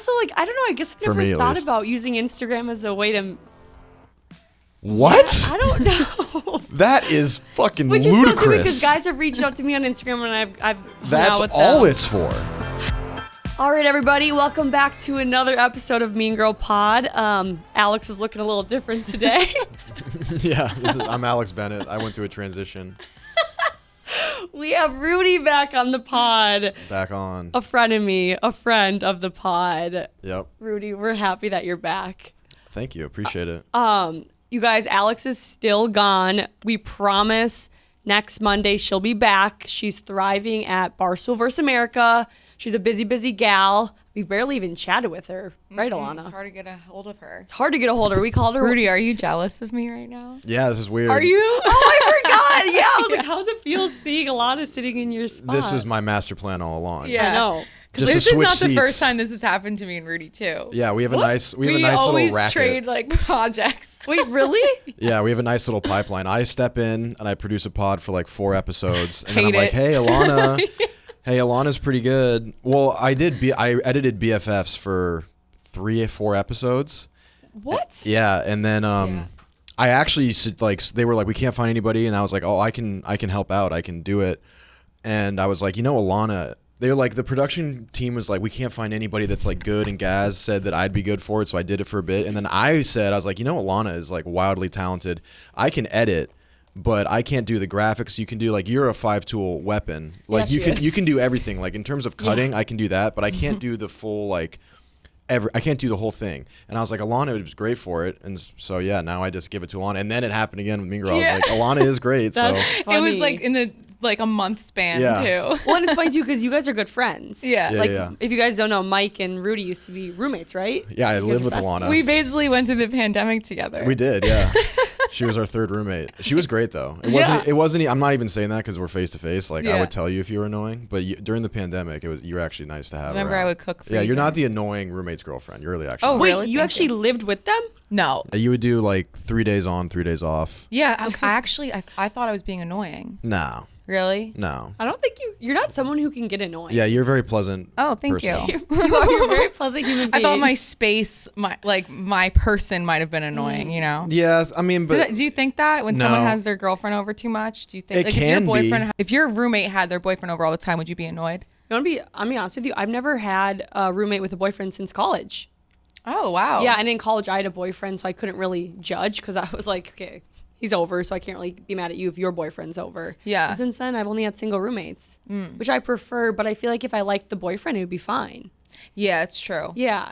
also like, I don't know. I guess I've never thought about using Instagram as a way to. What? Yeah, I don't know. That is fucking Which ludicrous. Is so stupid because guys have reached out to me on Instagram and I've That's with all them. it's for. All right, everybody, welcome back to another episode of Mean Girl Pod. Alex is looking a little different today. Yeah, I'm Alex Bennett. I went through a transition. We have Rudy back on the pod. Back on. A friend of me, a friend of the pod. Yep. Rudy, we're happy that you're back. Thank you. Appreciate it. You guys, Alex is still gone. We promise next Monday she'll be back. She's thriving at Barstool vs. America. She's a busy, busy gal. We barely even chatted with her. Right, Alana? It's hard to get a hold of her. It's hard to get a hold of her. We called her. Rudy, are you jealous of me right now? Yeah, this is weird. Are you? Oh, I forgot. Yeah, I was like, how's it feel seeing Alana sitting in your spot? This was my master plan all along. Yeah, I know. Just this to is switch not the seats. first time this has happened to me and Rudy too. Yeah, we have a nice little always racket. trade like projects. Wait, really? Yeah, we have a nice little pipeline. I step in and I produce a pod for like 4 episodes, and then I'm Hate like, it. "Hey, Alana, hey, Alana's pretty good." Well, I edited BFFs for 3 or 4 episodes. What? Yeah, and then I actually they were like, "We can't find anybody," and I was like, "Oh, I can help out. I can do it." And I was like, Alana. They were like, the production team was like, we can't find anybody that's like good, and Gaz said that I'd be good for it, so I did it for a bit. And then I was like, Alana is like wildly talented. I can edit, but I can't do the graphics. You can do like, you're a 5-tool weapon. Like Yeah, you can do everything. Like in terms of cutting, I can do that, but I can't do the full like I can't do the whole thing. And I was like, Alana was great for it. And so yeah, now I just give it to Alana. And then it happened again with Mean Girl. I was like, Alana is great. So It was like in the a month span too. Well, and it's funny too because you guys are good friends. Yeah. Yeah. If you guys don't know, Mike and Rudy used to be roommates, right? yeah, I live with Alana. We basically went through the pandemic together. We did, yeah. She was our 3rd roommate. She was great though. It wasn't. I'm not even saying that because we're face to face. Like I would tell you if you were annoying, but during the pandemic, you were actually nice to have. Remember, around. I would cook for you. Yeah, you're guys. not the annoying roommate's girlfriend. You're really actually. Oh, nice. Wait, really? you Thank actually you. lived with them? No. You would do like 3 days on, 3 days off. Yeah, I thought I was being annoying. No, Really? no. I don't think you're not someone who can get annoying. Yeah, you're a very pleasant. Oh, thank person. you. You're a very pleasant human being. I thought my space, my person might have been annoying, you know? Yeah, I mean, but Do you think that when No. someone has their girlfriend over too much? Do you think It like, can be. if your roommate had their boyfriend over all the time, would you be annoyed? I'm gonna be honest with you. I've never had a roommate with a boyfriend since college. Oh, wow. Yeah, and in college I had a boyfriend, so I couldn't really judge because I was like, okay, he's over, so I can't really be mad at you if your boyfriend's over. Yeah. And since then, I've only had single roommates, which I prefer. But I feel like if I liked the boyfriend, it would be fine. Yeah, it's true. Yeah,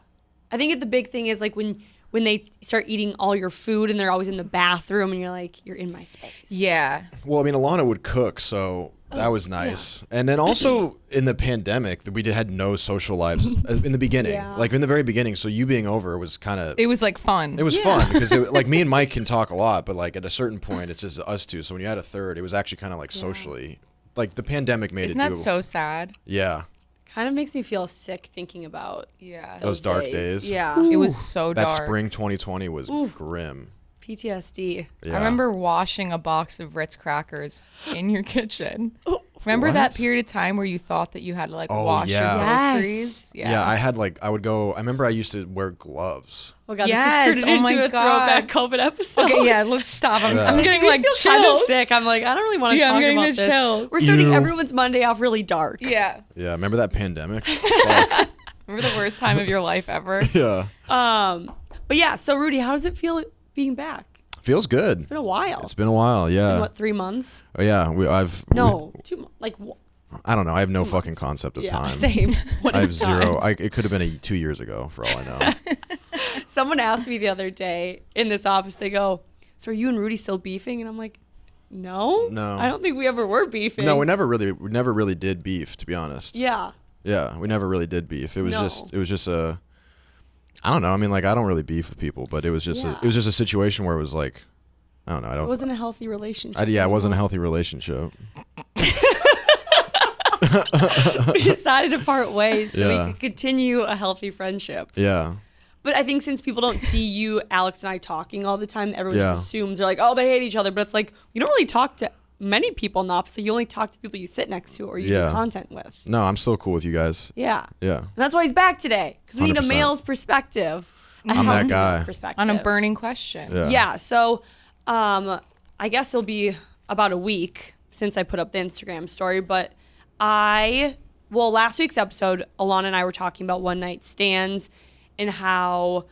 I think the big thing is like when they start eating all your food and they're always in the bathroom and you're like, you're in my space. Yeah. well, I mean, Alana would cook, so that was nice. And then also in the pandemic, we had no social lives in the beginning. Yeah. Like in the very beginning, so you being over was kind of. It was like fun. It was fun because like me and Mike can talk a lot, but like at a certain point, it's just us two. So when you had a third, it was actually kind of like socially, like the pandemic made Isn't it that doable. so sad? Yeah, Kind of makes me feel sick thinking about those dark days. Yeah. It was so That dark. spring 2020 was grim. PTSD. Yeah. I remember washing a box of Ritz crackers in your kitchen. Remember that period of time where you thought that you had to like wash yeah. your groceries? Yeah, I would go. I remember I used to wear gloves. Oh god, Yes, this is turned oh my into a God. throwback COVID episode. Okay, yeah, let's stop. I'm getting like I feel kind of chills. sick. I'm like, I don't really want to Yeah, talk I'm getting about the this. chills. We're starting Ew. everyone's Monday off really dark. Yeah. Yeah, remember that pandemic? Fuck. Remember the worst time of your life ever? Yeah, But yeah, so Rudy, how does it feel being back? feels good. It's been a while. It's been a while. Yeah. What, 3 months? Oh, yeah. No, 2 months. Like, I don't know. I have no fucking concept of yeah, time. same. What I have is time? zero. It could have been 2 years ago for all I know. Someone asked me the other day in this office, they go, so are you and Rudy still beefing? And I'm like, no. I don't think we ever were beefing. No, we never really did beef, to be honest. Yeah. Yeah, we never really did beef. It was just a. I don't know. I mean, like I don't really beef with people, but it was just a situation where it was like, I don't know. It wasn't a healthy relationship. It wasn't a healthy relationship. We decided to part ways so Yeah. we could continue a healthy friendship. Yeah. But I think since people don't see you, Alex and I talking all the time, everyone Yeah. just assumes they're like, oh, they hate each other. But it's like, we don't really talk to many people in the office. So you only talk to people you sit next to or you do content with. No, I'm still cool with you guys. Yeah. Yeah. And that's why he's back today, because we need a 100%. male's perspective. I'm that guy. On a burning question. Yeah. So I guess it'll be about a week since I put up the Instagram story, but last week's episode, Alana and I were talking about one night stands and how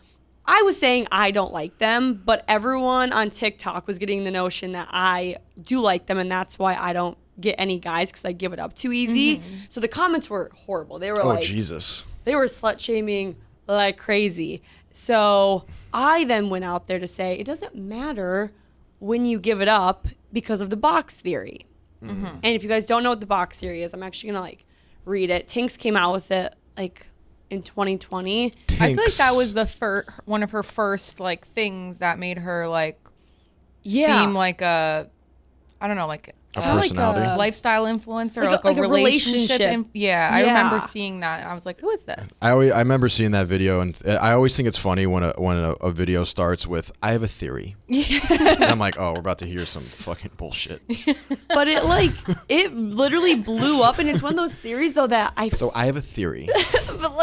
I was saying I don't like them, but everyone on TikTok was getting the notion that I do like them, and that's why I don't get any guys, because I give it up too easy. So the comments were horrible. They were Jesus. They were slut shaming like crazy. So I then went out there to say it doesn't matter when you give it up because of the box theory. And if you guys don't know what the box theory is, I'm actually gonna read it. Tinks came out with it in 2020. I feel like that was the one of her first things that made her seem like a, I don't know, like a personality, lifestyle influencer, like a relationship. I remember seeing that, and I was like, "Who is this?" I remember seeing that video, and I always think it's funny when a video starts with "I have a theory," and I'm like, "Oh, we're about to hear some fucking bullshit." But it literally blew up, and it's one of those theories though that So I have a theory, but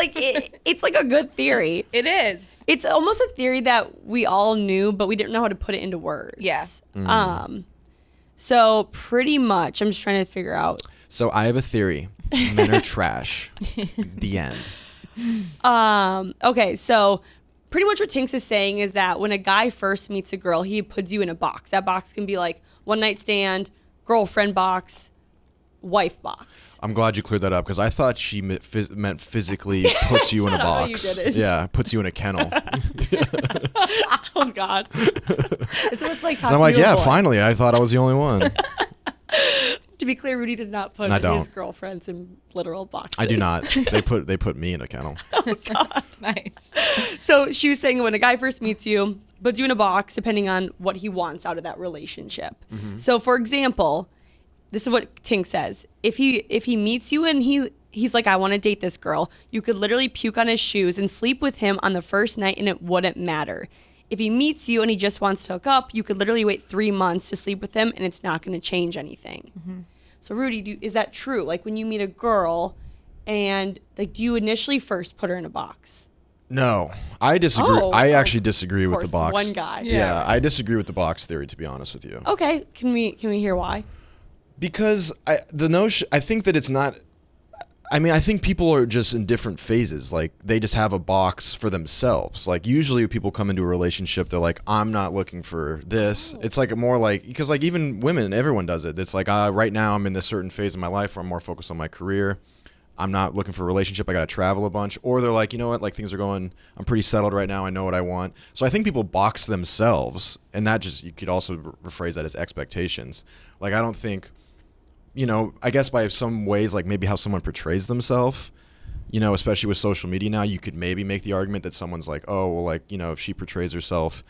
it's like a good theory. It is. It's almost a theory that we all knew, but we didn't know how to put it into words. Yeah. So pretty much, I'm just trying to figure out. So I have a theory. Men are trash. The end. Okay, so pretty much what Tinks is saying is that when a guy first meets a girl, he puts you in a box. That box can be like one night stand, girlfriend box, wife box. I'm glad you cleared that up, because I thought she meant physically puts you in a box. You didn't. Yeah, puts you in a kennel. Oh God. It's what it's like talking And I'm like, to a yeah, boy. Finally. I thought I was the only one. To be clear, Rudy does not put I don't. his girlfriends in literal boxes. I do not. They put me in a kennel. Oh God. Nice. So she was saying when a guy first meets you, puts you in a box depending on what he wants out of that relationship. So for example, this is what Tink says. If he meets you and he's like, I want to date this girl, you could literally puke on his shoes and sleep with him on the first night and it wouldn't matter. If he meets you and he just wants to hook up, you could literally wait 3 months to sleep with him and it's not going to change anything. So Rudy, is that true? Like when you meet a girl and do you initially first put her in a box? No, I disagree. I actually disagree with the box. One guy. Yeah, I disagree with the box theory, to be honest with you. Okay, can we hear why? Because I think that it's not. I mean, I think people are just in different phases. Like they just have a box for themselves. Like usually when people come into a relationship, they're like, I'm not looking for this. It's like more like, because like even women, everyone does it. It's like right now I'm in this certain phase of my life where I'm more focused on my career. I'm not looking for a relationship. I got to travel a bunch. Or they're like, you know what? Like things are going, I'm pretty settled right now. I know what I want. So I think people box themselves, and that just, you could also rephrase that as expectations. Like I don't think, I guess by some ways, like maybe how someone portrays themselves, especially with social media now, you could maybe make the argument that someone's like, oh, well, like, if she portrays herself,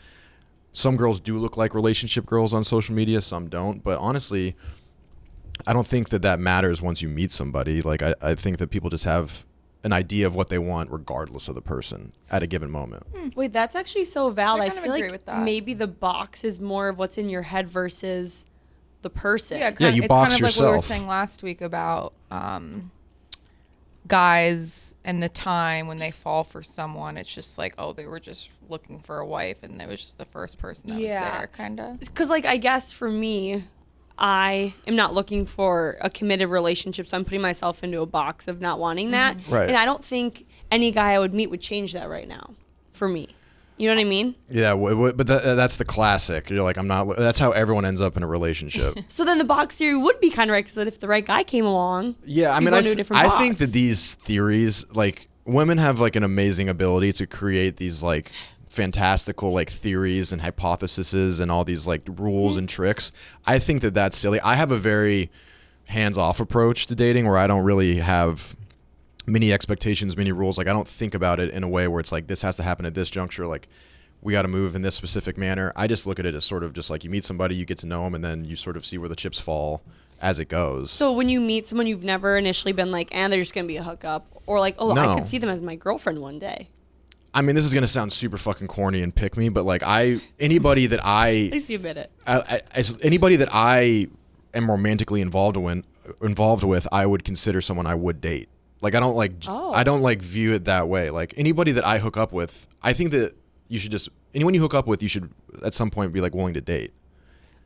some girls do look like relationship girls on social media, some don't. But honestly, I don't think that matters once you meet somebody. Like, I think that people just have an idea of what they want regardless of the person at a given moment. Wait, that's actually so valid. I feel agree like with that. maybe the box is more of what's in your head versus the person. Yeah, you it's box kind of like what we were yourself. saying last week about guys and the time when they fall for someone. It's just like, oh, they were just looking for a wife, and it was just the first person that was there, kind of. Because, I guess for me, I am not looking for a committed relationship, so I'm putting myself into a box of not wanting that. Right. And I don't think any guy I would meet would change that right now for me. You know what I mean? Yeah, but that's the classic. You're like, I'm not. That's how everyone ends up in a relationship. So then the box theory would be kind of right, because if the right guy came along, Yeah, I you'd mean, go into a different box. think that these theories, like women have like an amazing ability to create these like fantastical like theories and hypotheses and all these like rules and tricks. I think that that's silly. I have a very hands-off approach to dating where I don't really have many expectations, many rules. Like I don't think about it in a way where it's like this has to happen at this juncture. Like we got to move in this specific manner. I just look at it as sort of just like you meet somebody, you get to know them, and then you sort of see where the chips fall as it goes. So when you meet someone, you've never initially been like, and they're just going to be a hookup, or like, oh, No. I could see them as my girlfriend one day. I mean, this is gonna sound super fucking corny and pick me, but like anybody that I At least you admit it. as anybody that I am romantically involved with, I would consider someone I would date. Like I don't like view it that way. Like anybody that I hook up with, I think that you should just anyone you hook up with, you should at some point be like willing to date.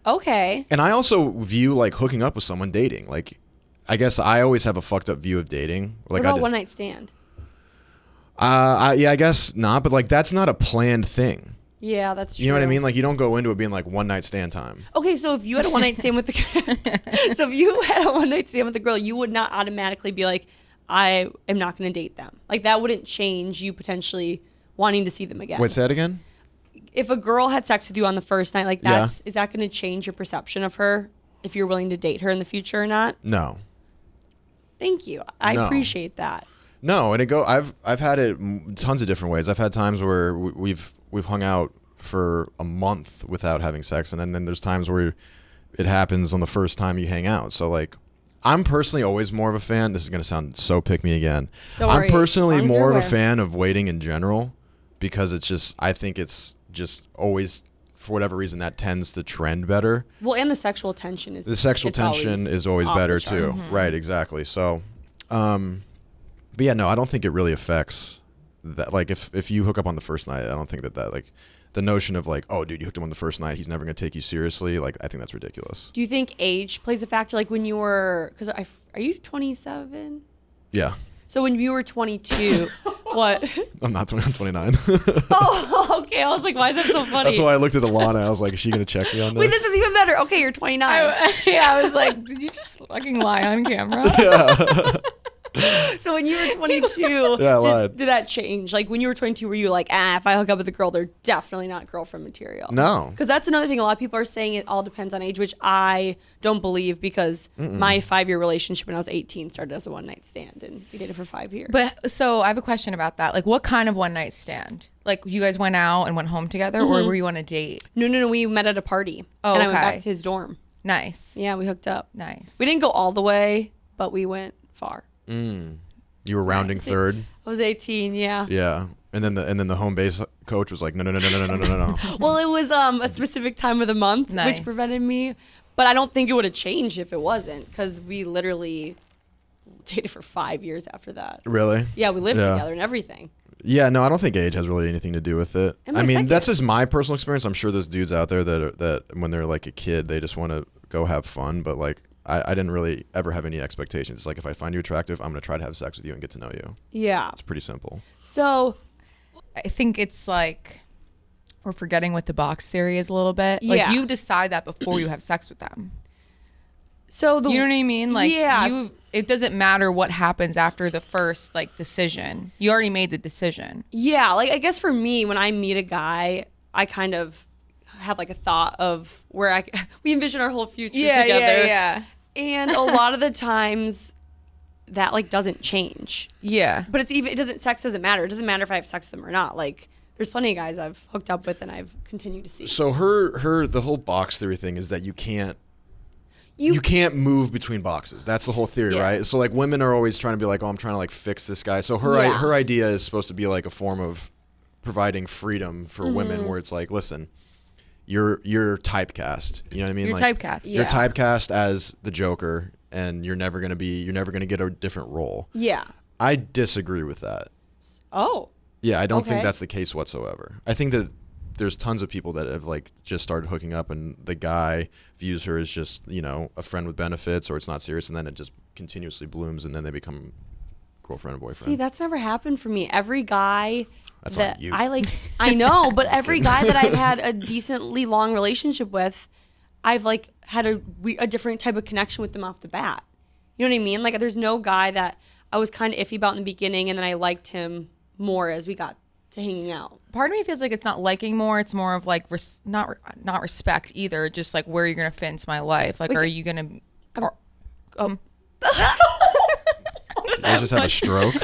Okay. And I also view like hooking up with someone dating. Like I guess I always have a fucked up view of dating. Like what about one night stand? Yeah, I guess not. But like that's not a planned thing. Yeah, that's true. You know what I mean? Like you don't go into it being like one night stand time. Okay, so if you had a one night stand with the girl, you would not automatically be like, I am not going to date them. Like that wouldn't change you potentially wanting to see them again. Wait, say that again? If a girl had sex with you on the first night, like is that going to change your perception of her if you're willing to date her in the future or not? No. Thank you. I appreciate that. No, and I've had it tons of different ways. I've had times where we've hung out for a month without having sex, and then there's times where it happens on the first time you hang out. So like, I'm personally always more of a fan. This is gonna sound so pick me again. I'm personally more of a fan of waiting in general because it's just I think it's just always for whatever reason that tends to trend better. Well, and the sexual tension is always better too. Mm-hmm. Right, exactly. So, but yeah, no, I don't think it really affects that. Like if you hook up on the first night, I don't think that like the notion of like, oh, dude, you hooked him on the first night, he's never going to take you seriously. Like, I think that's ridiculous. Do you think age plays a factor? Like when you were, are you 27? Yeah. So when you were 22, what? I'm not 20, I'm 29. Oh, okay. I was like, why is that so funny? That's why I looked at Alana. I was like, is she going to check me on this? Wait, this is even better. Okay, you're 29. I was like, did you just fucking lie on camera? Yeah. So when you were 22, yeah, I lied. Did that change? Like when you were 22, were you like, if I hook up with a girl, they're definitely not girlfriend material? No. Because that's another thing. A lot of people are saying it all depends on age, which I don't believe because my 5-year relationship when I was 18 started as a one-night stand, and we dated for 5 years. But so I have a question about that. Like, what kind of one-night stand? Like, you guys went out and went home together, or were you on a date? No. We met at a party, and I went back to his dorm. Nice. Yeah, we hooked up. Nice. We didn't go all the way, but we went far. You were rounding third. I was 18. Yeah. Yeah, and then the home base coach was like, no. Well, it was a specific time of the month, which prevented me. But I don't think it would have changed if it wasn't, because we literally dated for 5 years after that. Really? Yeah, we lived together and everything. Yeah, no, I don't think age has really anything to do with it. I mean, that's just my personal experience. I'm sure there's dudes out there that when they're like a kid, they just want to go have fun, but like. I didn't really ever have any expectations. It's like if I find you attractive, I'm going to try to have sex with you and get to know you. Yeah. It's pretty simple. So I think it's like we're forgetting what the box theory is a little bit. Like you decide that before you have sex with them. So you know what I mean? Like it doesn't matter what happens after the first like decision. You already made the decision. Yeah. Like I guess for me, when I meet a guy, I kind of have like a thought of where we envision our whole future together. Yeah. And a lot of the times that like doesn't change. Yeah. But sex doesn't matter. It doesn't matter if I have sex with them or not. Like there's plenty of guys I've hooked up with and I've continued to see. So the whole box theory thing is that you can't move between boxes. That's the whole theory, right? So like women are always trying to be like, oh, I'm trying to like fix this guy. So her idea is supposed to be like a form of providing freedom for women where it's like, listen, you're typecast. You know what I mean? You're like, typecast. You're typecast as the Joker, and you're never gonna get a different role. Yeah. I disagree with that. Oh. Yeah, I don't think that's the case whatsoever. I think that there's tons of people that have like just started hooking up, and the guy views her as just a friend with benefits, or it's not serious, and then it just continuously blooms, and then they become girlfriend and boyfriend. See, that's never happened for me. Every guy. That's on you. I know, but every guy that I've had a decently long relationship with, I've like had a different type of connection with them off the bat. You know what I mean? Like there's no guy that I was kind of iffy about in the beginning, and then I liked him more as we got to hanging out. Part of me feels like it's not liking more. It's more of like not respect either. Just like where you're gonna fit into my life. Like, are you gonna? I just have a stroke.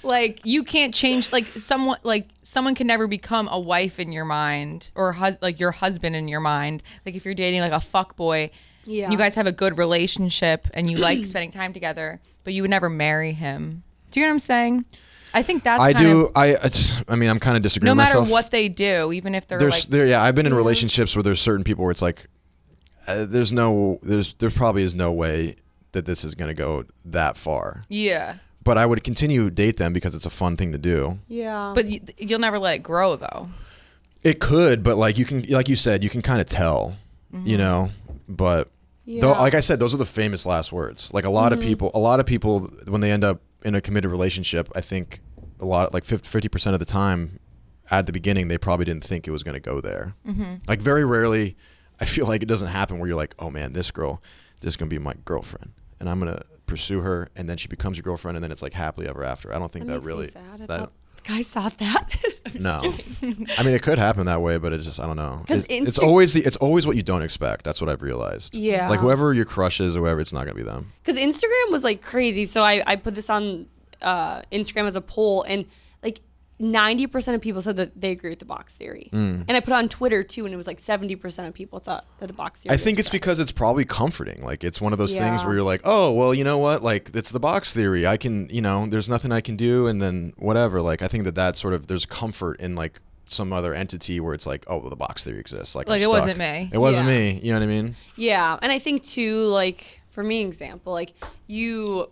Like you can't change someone can never become a wife in your mind or like your husband in your mind. Like if you're dating like a fuck boy, you guys have a good relationship and you like spending time together, but you would never marry him. Do you know what I'm saying? I think that's I'm kind of disagreeing with myself. No matter myself. what they do, even if they're I've been in relationships where there's certain people where it's like there probably is no way that this is going to go that far. Yeah. But I would continue to date them because it's a fun thing to do. Yeah. But you'll never let it grow, though. It could, but like you said, you can kind of tell, you know. But though, like I said, those are the famous last words. Like a lot of people, when they end up in a committed relationship, I think like 50% of the time, at the beginning, they probably didn't think it was going to go there. Like very rarely, I feel like it doesn't happen where you're like, oh man, this is going to be my girlfriend, and I'm going to pursue her, and then she becomes your girlfriend, and then it's like happily ever after. I don't think that really. Makes me sad. I thought guys thought that. No, I mean it could happen that way, but it's just I don't know. It's always what you don't expect. That's what I've realized. Yeah. Like whoever your crush is or whoever, it's not gonna be them. Because Instagram was like crazy. So I put this on Instagram as a poll, and like 90% of people said that they agree with the box theory. And I put it on Twitter too, and it was like 70% of people thought that the box theory. I think it's because it's probably comforting. Like it's one of those things where you're like, oh well, you know what? Like it's the box theory. I can, there's nothing I can do, and then whatever. Like I think that sort of there's comfort in like some other entity where it's like, oh, well, the box theory exists. Like it wasn't me. It wasn't me. You know what I mean? Yeah, and I think too, like for me, example, like you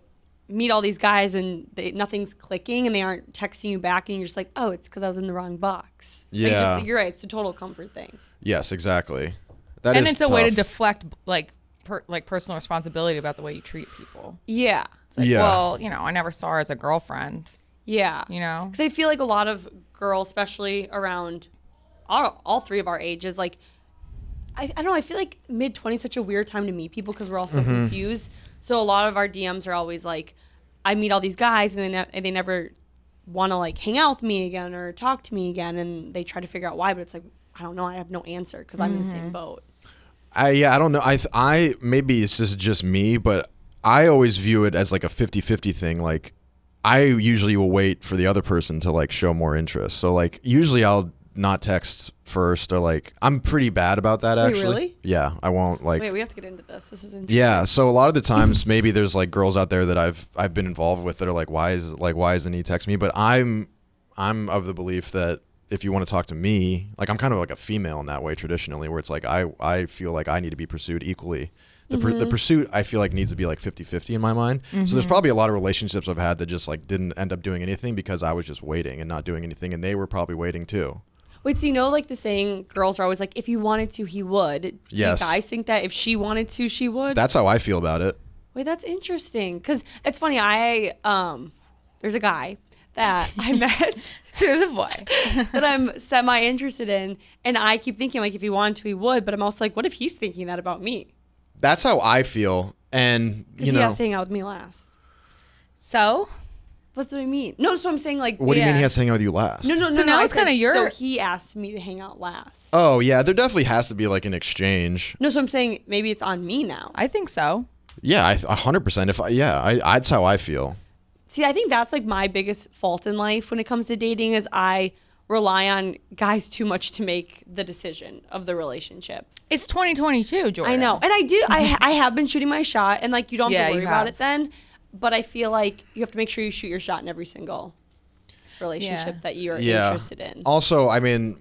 meet all these guys and nothing's clicking and they aren't texting you back, and you're just like, oh, it's because I was in the wrong box. Yeah, like you're right. It's a total comfort thing. Yes, exactly. And it's a way to tough. deflect like personal responsibility about the way you treat people. Yeah. It's like, well, I never saw her as a girlfriend. Yeah. Because I feel like a lot of girls, especially around all three of our ages, like I don't know, I feel like mid-20s is such a weird time to meet people because we're all so confused. So a lot of our DMs are always like, I meet all these guys and they never want to like hang out with me again or talk to me again, and they try to figure out why, but it's like, I don't know, I have no answer because I'm in the same boat. I don't know. I maybe it's just me, but I always view it as like a 50-50 thing. Like I usually will wait for the other person to like show more interest. So like usually I'll not text first, or like I'm pretty bad about that actually. Wait, really? Yeah, I won't like. Wait, we have to get into this. This is interesting. Yeah, so a lot of the times maybe there's like girls out there that I've been involved with that are like, why isn't he texting me? But I'm of the belief that if you want to talk to me, like I'm kind of like a female in that way traditionally, where it's like I feel like I need to be pursued equally. The pursuit I feel like needs to be like 50-50 in my mind. So there's probably a lot of relationships I've had that just like didn't end up doing anything because I was just waiting and not doing anything, and they were probably waiting too. Wait, so like the saying, girls are always like, if you wanted to, he would. Do Yes. you guys think that if she wanted to, she would? That's how I feel about it. Wait, that's interesting. Because it's funny, there's a guy that I met. So there's a boy that I'm semi-interested in, and I keep thinking, like, if he wanted to, he would, but I'm also like, what if he's thinking that about me? That's how I feel, and Because he has to hang out with me last. So? That's what I mean. No, so I'm saying like. What do you mean he has to hang out with you last? No. So now I it's kind of said, your. So he asked me to hang out last. Oh yeah, there definitely has to be like an exchange. No, so I'm saying maybe it's on me now. I think so. Yeah, 100%. That's how I feel. See, I think that's like my biggest fault in life when it comes to dating is I rely on guys too much to make the decision of the relationship. It's 2022, Jordan. I know, and I do. I have been shooting my shot, and like you don't have to worry about have. it then. But I feel like you have to make sure you shoot your shot in every single relationship that you're interested in. Also, I mean,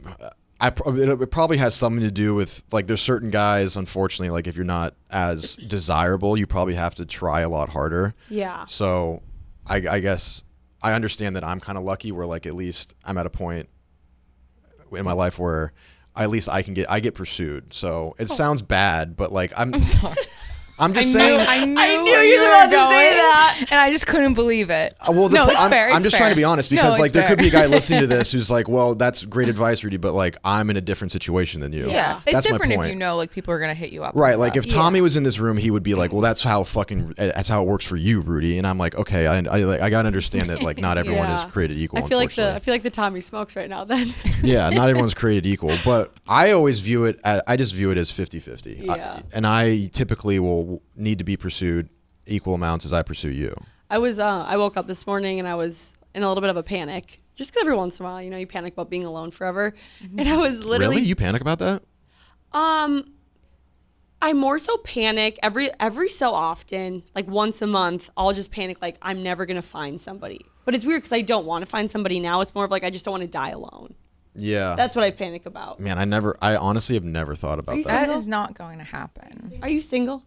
it probably has something to do with like there's certain guys, unfortunately, like if you're not as desirable, you probably have to try a lot harder. Yeah. So I guess I understand that I'm kind of lucky where like at least I'm at a point in my life where at least I get pursued. So it sounds bad, but like I'm sorry. I'm just saying. I knew you were about to say that, and I just couldn't believe it. Well, it's fair. I'm just trying to be honest because No, like there fair. could be a guy listening to this who's like, well, that's great advice, Rudy, but like I'm in a different situation than you. Yeah, it's That's my different if point. you know like people are gonna hit you up. Right, and like stuff. if Tommy was in this room, he would be like, "Well, that's how it works for you, Rudy." And I'm like, "Okay, I gotta understand that like not everyone is created equal." I feel like unfortunately. the Tommy smokes right now. Then. Yeah, not everyone's created equal, but I always view it. I just view it as 50-50. Yeah. And I typically will need to be pursued equal amounts as I pursue you. I woke up this morning and I was in a little bit of a panic. Just because every once in a while, you panic about being alone forever. And I was literally. Really? You panic about that? I more so panic every so often, like once a month, I'll just panic like I'm never going to find somebody. But it's weird because I don't want to find somebody now. It's more of like I just don't want to die alone. Yeah. That's what I panic about. Man, I honestly have never thought about you that. That is not going to happen. Are you single?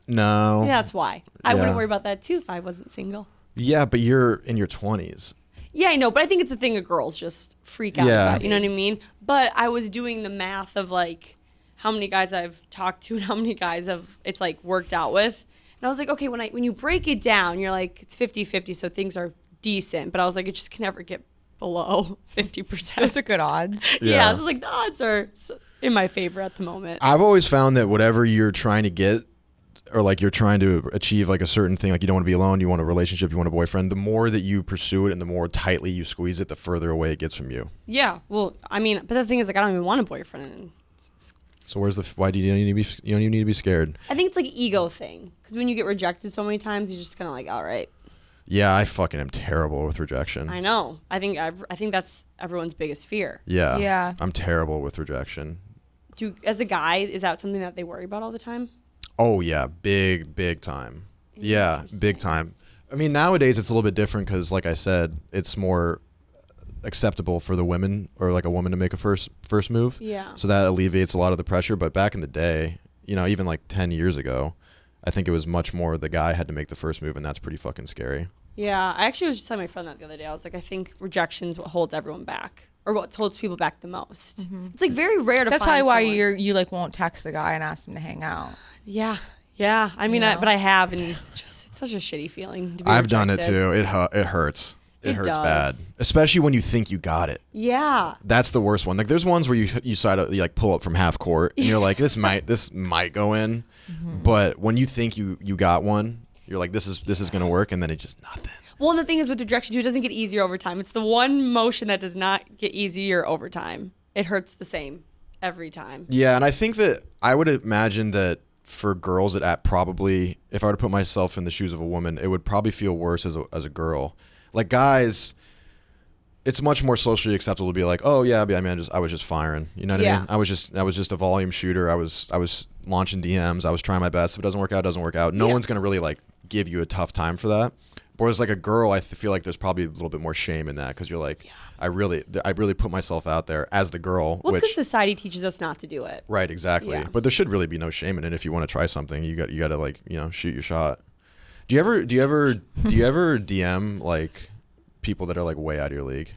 No. Yeah, that's why. I Yeah. wouldn't worry about that too if I wasn't single. Yeah, but you're in your 20s. Yeah, I know, but I think it's a thing of girls just freak out Yeah. about, you know what I mean? But I was doing the math of like how many guys I've talked to and how many guys it's like worked out with. And I was like, okay, when you break it down, you're like, it's 50-50, so things are decent. But I was like, it just can never get below 50%. Those are good odds. Yeah, so I was like, the odds are in my favor at the moment. I've always found that whatever you're trying to get, or like you're trying to achieve like a certain thing, like you don't want to be alone, you want a relationship, you want a boyfriend, the more that you pursue it and the more tightly you squeeze it, the further away it gets from you. Yeah, well, I mean, but the thing is, like, I don't even want a boyfriend. So why do you need to be, you don't even need to be scared? I think it's like an ego thing. Because when you get rejected so many times, you're just kind of like, all right. Yeah, I fucking am terrible with rejection. I know. I think that's everyone's biggest fear. Yeah. Yeah. I'm terrible with rejection. As a guy, is that something that they worry about all the time? Oh yeah, big time. Yeah, big time. I mean, nowadays it's a little bit different because, like I said, it's more acceptable for the women or like a woman to make a first move. Yeah. So that alleviates a lot of the pressure. But back in the day, you know, even like 10 years ago, I think it was much more the guy had to make the first move, and that's pretty fucking scary. Yeah, I actually was just telling my friend that the other day. I was like, I think rejection's what holds everyone back, or what holds people back the most. Mm-hmm. It's like very rare to. That's find probably why someone. you like won't text the guy and ask him to hang out. Yeah. I mean, but I have, and it's such a shitty feeling. To be I've done it rejected. too. It hurts. It hurts does. bad, especially when you think you got it. Yeah. That's the worst one. Like, there's ones where you like pull up from half court, and you're like, this might go in, but when you think you got one, you're like, this is gonna work, and then it's just nothing. Well, and the thing is with rejection too, it doesn't get easier over time. It's the one motion that does not get easier over time. It hurts the same every time. Yeah, and I think that I would imagine that for girls, probably, if I were to put myself in the shoes of a woman, it would probably feel worse as a girl. Like guys, it's much more socially acceptable to be like, oh yeah, I mean, I was just firing. You know what I mean? I was just a volume shooter. I was launching DMs. I was trying my best. If it doesn't work out, it doesn't work out. No one's gonna really like give you a tough time for that. Whereas like a girl, I feel like there's probably a little bit more shame in that because you're like, I really put myself out there as the girl. Well, because society teaches us not to do it. Right, exactly. Yeah. But there should really be no shame in it. If you want to try something, you got to like, you know, shoot your shot. Do you ever DM like people that are like way out of your league?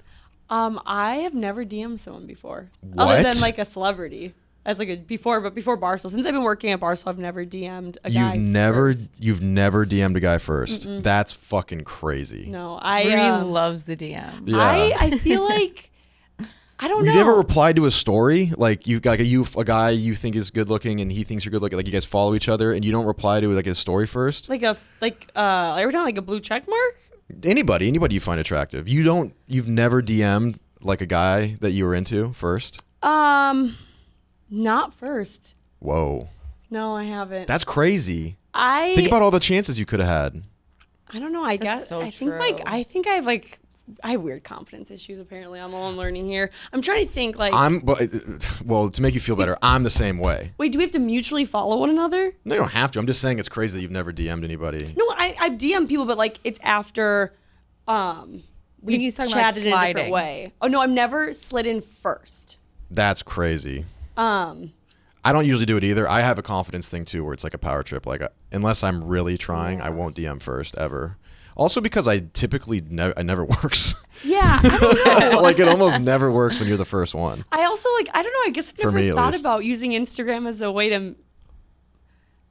I have never DM'd someone before, What? other than like a celebrity. As like before Barstool. Since I've been working at Barstool, I've never DM'd a guy. You've never DM'd a guy first. Mm-mm. That's fucking crazy. No, Rudy loves the DM. Yeah. I feel like I don't know. You never replied to a story like you got a guy you think is good looking and he thinks you're good looking, like you guys follow each other and you don't reply to like his story first. Like every time like a blue check mark. Anybody you find attractive. You've never DM'd like a guy that you were into first. Not first. Whoa. No, I haven't. That's crazy. I think about all the chances you could have had. I don't know. I guess so I think true. I have weird confidence issues. Apparently, I'm learning here. I'm trying to think like. Well, to make you feel better, I'm the same way. Wait, do we have to mutually follow one another? No, you don't have to. I'm just saying it's crazy that you've never DM'd anybody. No, I've DM'd people, but like it's after we've he's talking chatted about in a different sliding. way. Oh no, I've never slid in first. That's crazy. I don't usually do it either. I have a confidence thing too, where it's like a power trip. Like unless I'm really trying, I won't DM first ever. Also because I typically I never works. Yeah, I don't know. Like it almost never works when you're the first one. I also like I don't know. I guess I've For me, never at thought least. about using Instagram as a way to.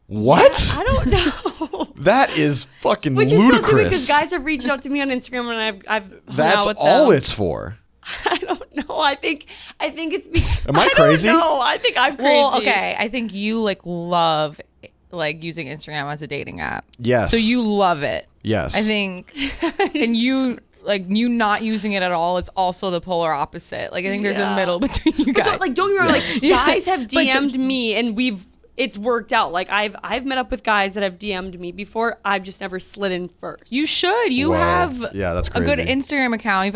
What? Yeah, I don't know. That is fucking Which is ludicrous. so stupid because guys have reached out to me on Instagram and I've hung That's out with all them. it's for. I don't know. I think it's because. Am I crazy? No, I think I'm crazy. Well, okay. I think you like love like using Instagram as a dating app. Yes. So you love it. Yes. I think, and you not using it at all is also the polar opposite. Like I think there's a middle between you guys. Don't get me wrong. Like guys have But DM'd me and it's worked out. Like I've met up with guys that have DM'd me before. I've just never slid in first. You should. You Whoa. have Yeah, that's a good crazy. Instagram account.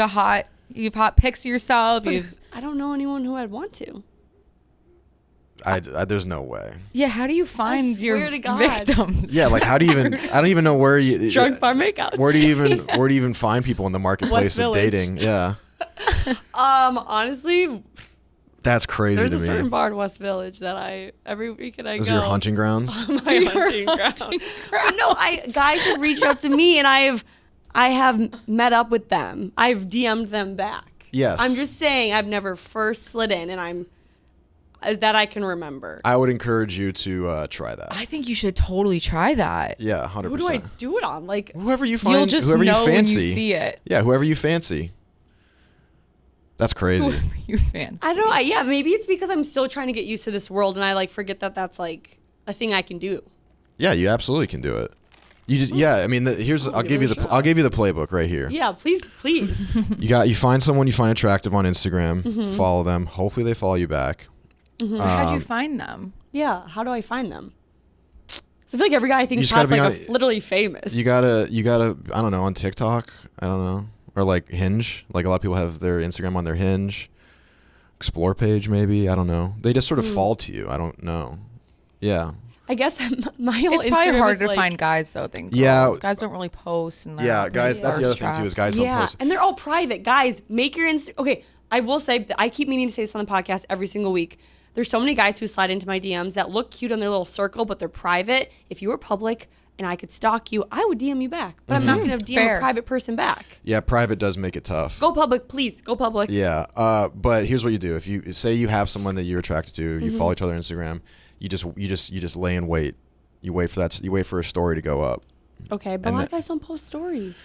You've hot pics of yourself. I don't know anyone who I'd want to. I there's no way. Yeah, how do you find your swear to God. victims? Yeah, like how do you even? I don't even know where you. Drunk bar makeouts. Where do you even find people in the marketplace West of Village. dating? Yeah. Honestly, That's crazy there's to a me. certain bar in West Village that every weekend I Those go. are your hunting grounds? My hunting ground. But no, guys have reached out to me and I have met up with them. I've DM'd them back. Yes. I'm just saying I've never first slid in, and that I can remember. I would encourage you to try that. I think you should totally try that. Yeah, 100%. Who do I do it on? Like, Whoever you find, You'll just whoever know you when fancy. you see it. Yeah, whoever you fancy. That's crazy. You fancy. I don't know. Yeah, maybe it's because I'm still trying to get used to this world, and I like forget that that's like a thing I can do. Yeah, you absolutely can do it. You just I mean, I'll give you the playbook right here. Yeah, please. You find someone you find attractive on Instagram, follow them. Hopefully they follow you back. How'd you find them? Yeah, how do I find them? I feel like every guy I think You just gotta Todd's be literally famous. You gotta I don't know, on TikTok, I don't know, or like Hinge. Like a lot of people have their Instagram on their Hinge Explore page, maybe. I don't know. They just sort of fall to you. I don't know. Yeah. I guess my whole It's probably Instagram harder is to find guys though than girls. Yeah. Guys don't really post. And Yeah, guys. That's the other thing too is guys don't post. and they're all private. Guys, make your Okay, I will say that I keep meaning to say this on the podcast every single week. There's so many guys who slide into my DMs that look cute on their little circle, but they're private. If you were public and I could stalk you, I would DM you back. But I'm not going to DM Fair. a private person back. Yeah, private does make it tough. Go public, please. Go public. Yeah, but here's what you do: if you say you have someone that you're attracted to, you follow each other on Instagram, you just lay in wait. You wait for that. You wait for a story to go up. Okay, but a lot of guys don't post stories.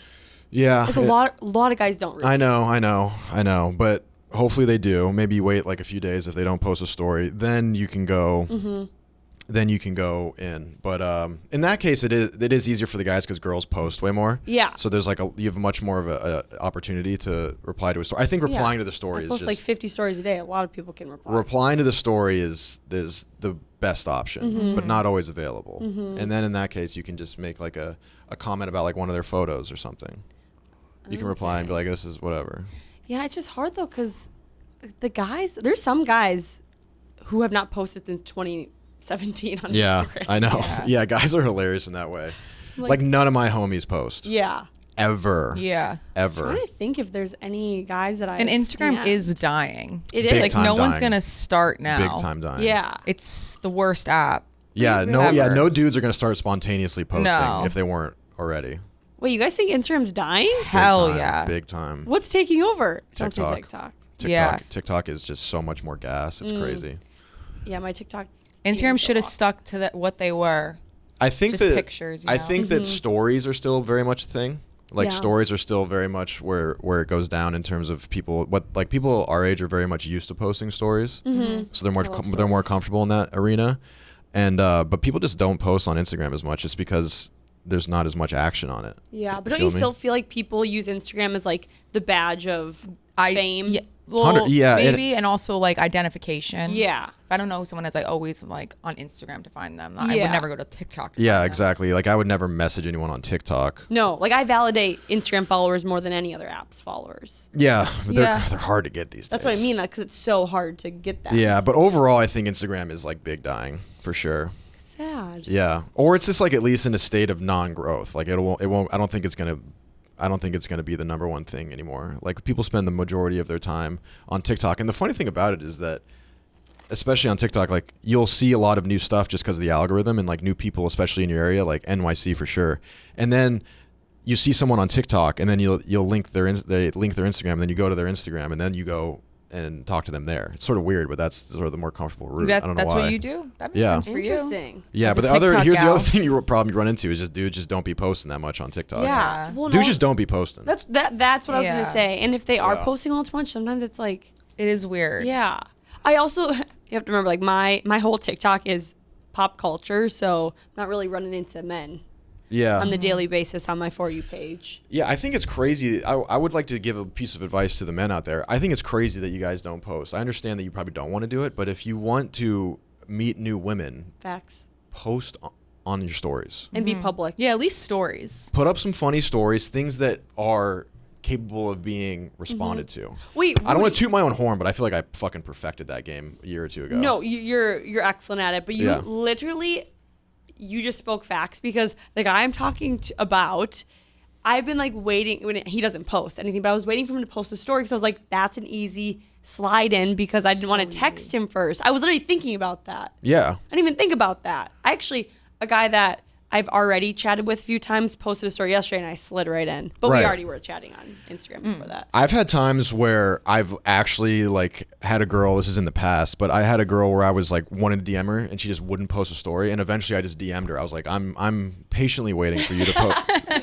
Yeah, Like a lot of guys don't. Really. I know, but hopefully they do. Maybe you wait like a few days if they don't post a story, then you can go. Then you can go in. But in that case, it is easier for the guys because girls post way more. Yeah. So there's you have much more of a opportunity to reply to a story. I think replying to the story I post is like just 50 stories a day. A lot of people can reply. replying to the story is the best option, but not always available. And then in that case, you can just make like a comment about like one of their photos or something. You can reply and be like, "This is whatever." Yeah, it's just hard though because the guys. There's some guys who have not posted since 2017 on Yeah, Instagram. I know. Yeah, guys are hilarious in that way. Like none of my homies post. Yeah. Ever. Yeah. Ever. I'm trying to think if there's any guys that I. And Instagram DM'd. is dying. It Big is. Like time no one's dying. gonna start now. Big time dying. Yeah. It's the worst app. Yeah, Ever. no dudes are gonna start spontaneously posting No. if they weren't already. Wait, you guys think Instagram's dying? Hell Big time, yeah. Big time. What's taking over? Don't say TikTok. TikTok. Yeah. TikTok is just so much more gas. It's crazy. Yeah, my TikTok. Instagram should have stuck to what they were. I think Just that pictures, you I know? think that stories are still very much a thing. Like Yeah. stories are still very much where it goes down in terms of people. People our age are very much used to posting stories, so they're more comfortable in that arena. And but people just don't post on Instagram as much, just because there's not as much action on it. Yeah, but don't Feel you me? still feel like people use Instagram as like the badge of fame? Yeah, well, yeah, maybe, and also like identification. Yeah. If I don't know someone, as I always like on Instagram to find them. I Yeah. would never go to TikTok. To Yeah, find them. exactly. Like I would never message anyone on TikTok. No, like I validate Instagram followers more than any other app's followers. Yeah, but they're Yeah. hard to get these days. That's what I mean, because it's so hard to get that. Yeah, but overall, I think Instagram is like big dying for sure. Sad. Yeah, or it's just like at least in a state of non-growth. Like it won't. I don't think it's gonna be the number one thing anymore. Like people spend the majority of their time on TikTok, and the funny thing about it is that, especially on TikTok, like you'll see a lot of new stuff just because of the algorithm and like new people, especially in your area, like NYC for sure. And then you see someone on TikTok, and then you'll link they link their Instagram, and then you go to their Instagram, and then you go and talk to them there. It's sort of weird, but that's sort of the more comfortable route. I don't know That's why. what you do. That makes Yeah. sense for you. Interesting. Yeah, As but a the other TikTok here's the gal. other thing problem you run into is just dudes just don't be posting that much on TikTok. Yeah. Well, Dudes no, just don't be posting. That's what I was gonna Yeah. say. And if they are Yeah. posting all too much, sometimes it's like, It is weird. yeah. I also you have to remember, like my whole TikTok is pop culture, so I'm not really running into men Yeah. on the daily basis on my For You page. Yeah, I think it's crazy. I would like to give a piece of advice to the men out there. I think it's crazy that you guys don't post. I understand that you probably don't want to do it, but if you want to meet new women, Facts. post on your stories. And be public. Yeah, at least stories. Put up some funny stories, things that are capable of being responded to. Wait, I don't want Rudy- to toot my own horn, but I feel like I fucking perfected that game a year or two ago. No, you're excellent at it, but you Yeah. literally you just spoke facts because the guy I'm talking about, I've been like waiting when he doesn't post anything, but I was waiting for him to post a story because I was like, that's an easy slide in because I didn't want to text him first. I was literally thinking about that. Yeah. I didn't even think about that. A guy that I've already chatted with a few times posted a story yesterday and I slid right in. But we already were chatting on Instagram before that. I've had times where I've actually like had a girl, this is in the past, but I had a girl where I was like wanted to DM her and she just wouldn't post a story, and eventually I just DM'd her. I was like, I'm patiently waiting for you to post.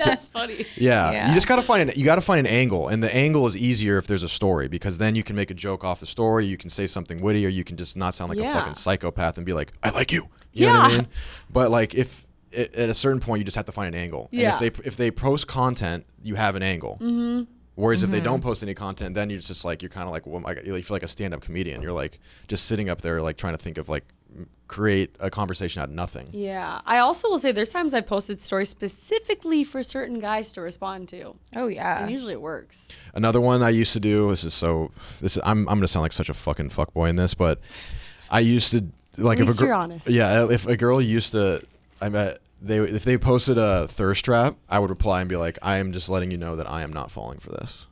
That's funny. Yeah. You just gotta find an angle, and the angle is easier if there's a story, because then you can make a joke off the story, you can say something witty, or you can just not sound like a fucking psychopath and be like, I like you. You know what I mean? But like at a certain point, you just have to find an angle. Yeah. And if they post content, you have an angle. Mm-hmm. Whereas if they don't post any content, then you're just like, you're kind of like, well, you feel like a stand-up comedian. You're like just sitting up there like trying to think of like create a conversation out of nothing. Yeah. I also will say there's times I've posted stories specifically for certain guys to respond to. Oh yeah. And usually it works. Another one I used to do, I'm gonna sound like such a fucking fuckboy in this, but I used to like, At least you're honest. Yeah, if a girl used to, if they posted a thirst trap, I would reply and be like, I am just letting you know that I am not falling for this.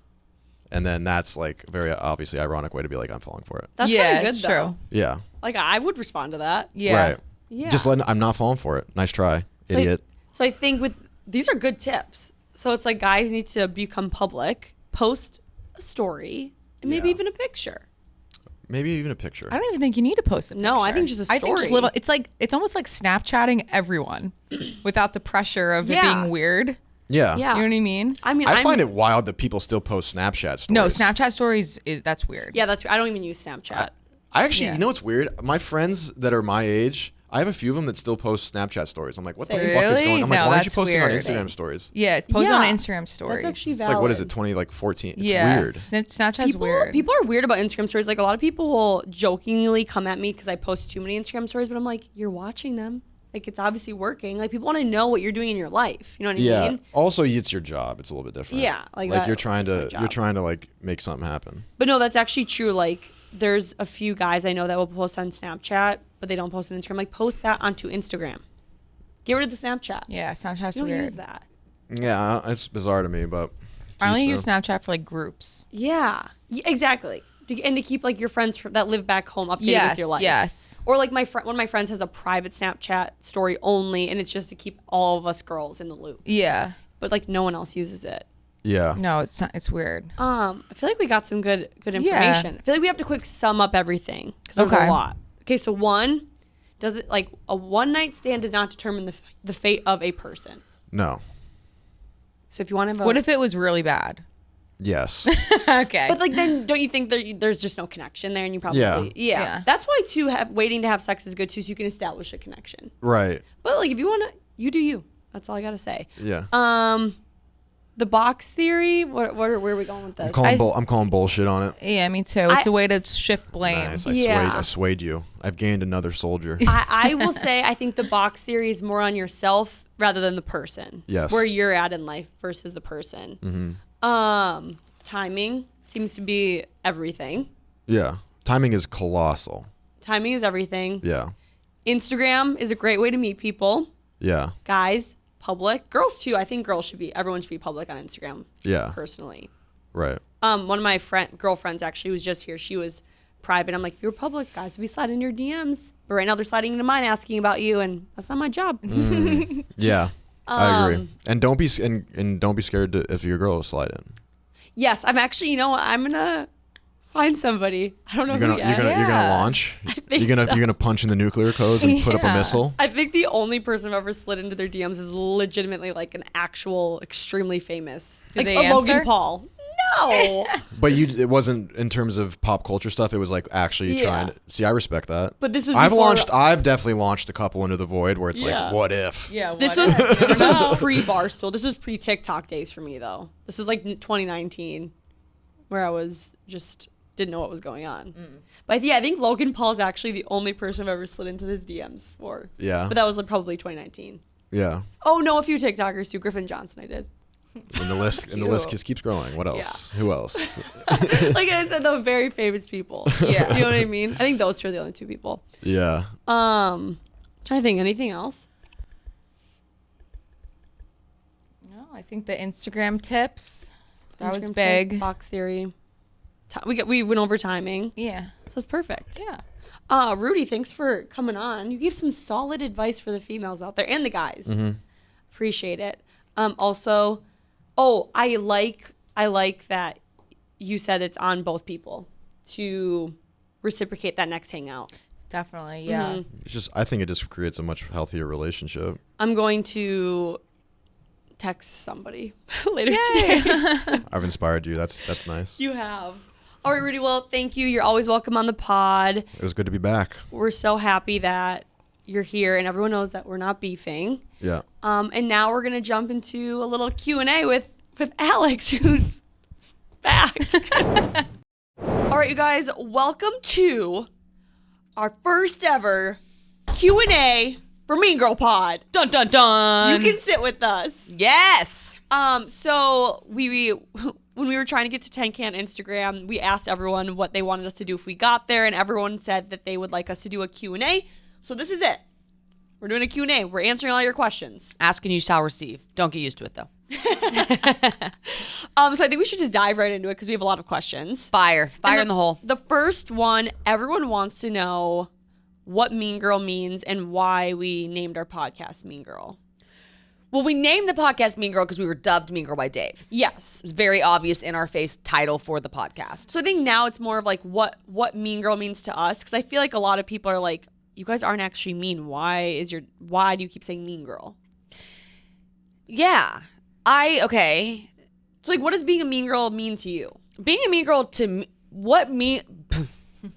And then that's like very obviously ironic way to be like, I'm falling for it. That's kind of good, it's though. true. Yeah. Like, I would respond to that. Yeah. Right. Yeah. Just I'm not falling for it. Nice try, idiot. So I think these are good tips. So it's like guys need to become public, post a story, and maybe even a picture. Maybe even a picture. I don't even think you need to post a picture. No, I think just a story. I think just it's almost like Snapchatting everyone without the pressure of it being weird. Yeah. Yeah. You know what I mean? I find it wild that people still post Snapchat stories. No, Snapchat stories that's weird. Yeah, I don't even use Snapchat. I actually, you know what's weird? My friends that are my age, I have a few of them that still post Snapchat stories. I'm like, what the fuck is going on? I'm like, No, why aren't you that's posting weird. on Instagram stories? Yeah, post on Instagram stories. That's actually It's valid. like, what is it, 2014? It's yeah. weird. Snapchat's weird. People are weird about Instagram stories. Like, a lot of people will jokingly come at me because I post too many Instagram stories, but I'm like, you're watching them. Like, it's obviously working. Like, people want to know what you're doing in your life. You know what I mean? Also, it's your job. It's a little bit different. Yeah, like you're trying to like make something happen. But no, that's actually true. Like, there's a few guys I know that will post on Snapchat, but they don't post on Instagram. Like, post that onto Instagram. Get rid of the Snapchat. Yeah, Snapchat's You don't weird. use that. Yeah, it's bizarre to me, but I only use Snapchat for like groups. Yeah, exactly. And to keep like your friends that live back home updated with your life. Yes. Or like one of my friends has a private Snapchat story only, and it's just to keep all of us girls in the loop. Yeah. But like no one else uses it. yeah. No, it's not. It's weird. I feel like we got some good information. Yeah. I feel like we have to quick sum up everything because there's a lot. Okay, so one, does it like a one night stand does not determine the fate of a person. No. So if you want to vote, What if it was really bad? Yes. Okay. But like then don't you think there's just no connection there, and you probably Yeah. That's why too waiting to have sex is good too, so you can establish a connection. Right. But like if you want to, you do you. That's all I gotta say. Yeah. The box theory. Where are we going with this? I'm calling bullshit on it. yeah, me too. It's a way to shift blame. Nice. Yeah. I swayed you. I've gained another soldier. I will say I think the box theory is more on yourself rather than the person. Yes. Where you're at in life versus the person. Mm-hmm. Timing seems to be everything. Yeah. Timing is colossal. Timing is everything. Yeah. Instagram is a great way to meet people. Yeah. Guys, public. Girls too. I think everyone should be public on Instagram. Yeah. Personally. Right. One of my girlfriends actually was just here. She was private. I'm like, if you were public, guys would be sliding in your DMs. But right now they're sliding into mine asking about you, and that's not my job. Yeah. I agree. And don't be scared if your girl will slide in. Yes, I'm actually. You know what? I'm gonna find somebody. I don't know who yet. You're gonna launch. You're gonna punch in the nuclear codes and put up a missile. I think the only person I've ever slid into their DMs is legitimately like an actual extremely famous, Did like they a Logan answer? Paul. No. But it wasn't in terms of pop culture stuff. It was like actually trying to see. I respect that. But this was I've before- I've definitely launched a couple into the void where it's Yeah. like, what if? Yeah. This what was if? this was pre Barstool. This was pre TikTok days for me though. This was like 2019, where I was just didn't know what was going on. But yeah, I think Logan Paul is actually the only person I've ever slid into his DMs for. Yeah. But that was like probably 2019. Yeah. Oh no, a few TikTokers too. Griffin Johnson, I did. And the list just keeps growing. What else? Who else? Like I said, the very famous people. Yeah. You know what I mean? I think those two are the only two people. Yeah. Trying to think anything else. No, I I think the Instagram tips. That was Instagram big. tips, box theory. We went over timing. Yeah. So it's perfect. Yeah. Rudy, thanks for coming on. You gave some solid advice for the females out there and the guys. Appreciate it. Also, I like that you said it's on both people to reciprocate that next hangout. Definitely. Yeah. I think it just creates a much healthier relationship. I'm going to text somebody later today. I've inspired you. That's nice. You have. All right, Rudy. Well, thank you. You're always welcome on the pod. It was good to be back. We're so happy that you're here, and everyone knows that we're not beefing. Yeah. And now we're gonna jump into a little Q&A with Alex, who's back. All right, you guys. Welcome to our first ever Q&A for Mean Girl Pod. Dun dun dun. You can sit with us. Yes. So when we were trying to get to 10Can Instagram, we asked everyone what they wanted us to do if we got there, and everyone said that they would like us to do a Q&A. So this is it. We're doing a Q&A. We're answering all your questions. Ask and you shall receive. Don't get used to it though. So I think we should just dive right into it because we have a lot of questions. Fire in the hole. The first one, everyone wants to know what Mean Girl means and why we named our podcast Mean Girl. Well, we named the podcast Mean Girl because we were dubbed Mean Girl by Dave. Yes. It's very obvious in our face title for the podcast. So I think now it's more of like what Mean Girl means to us, because I feel like a lot of people are like, you guys aren't actually mean. Why do you keep saying Mean Girl? Yeah. Okay. So like, what does being a mean girl mean to you? Being a mean girl to me,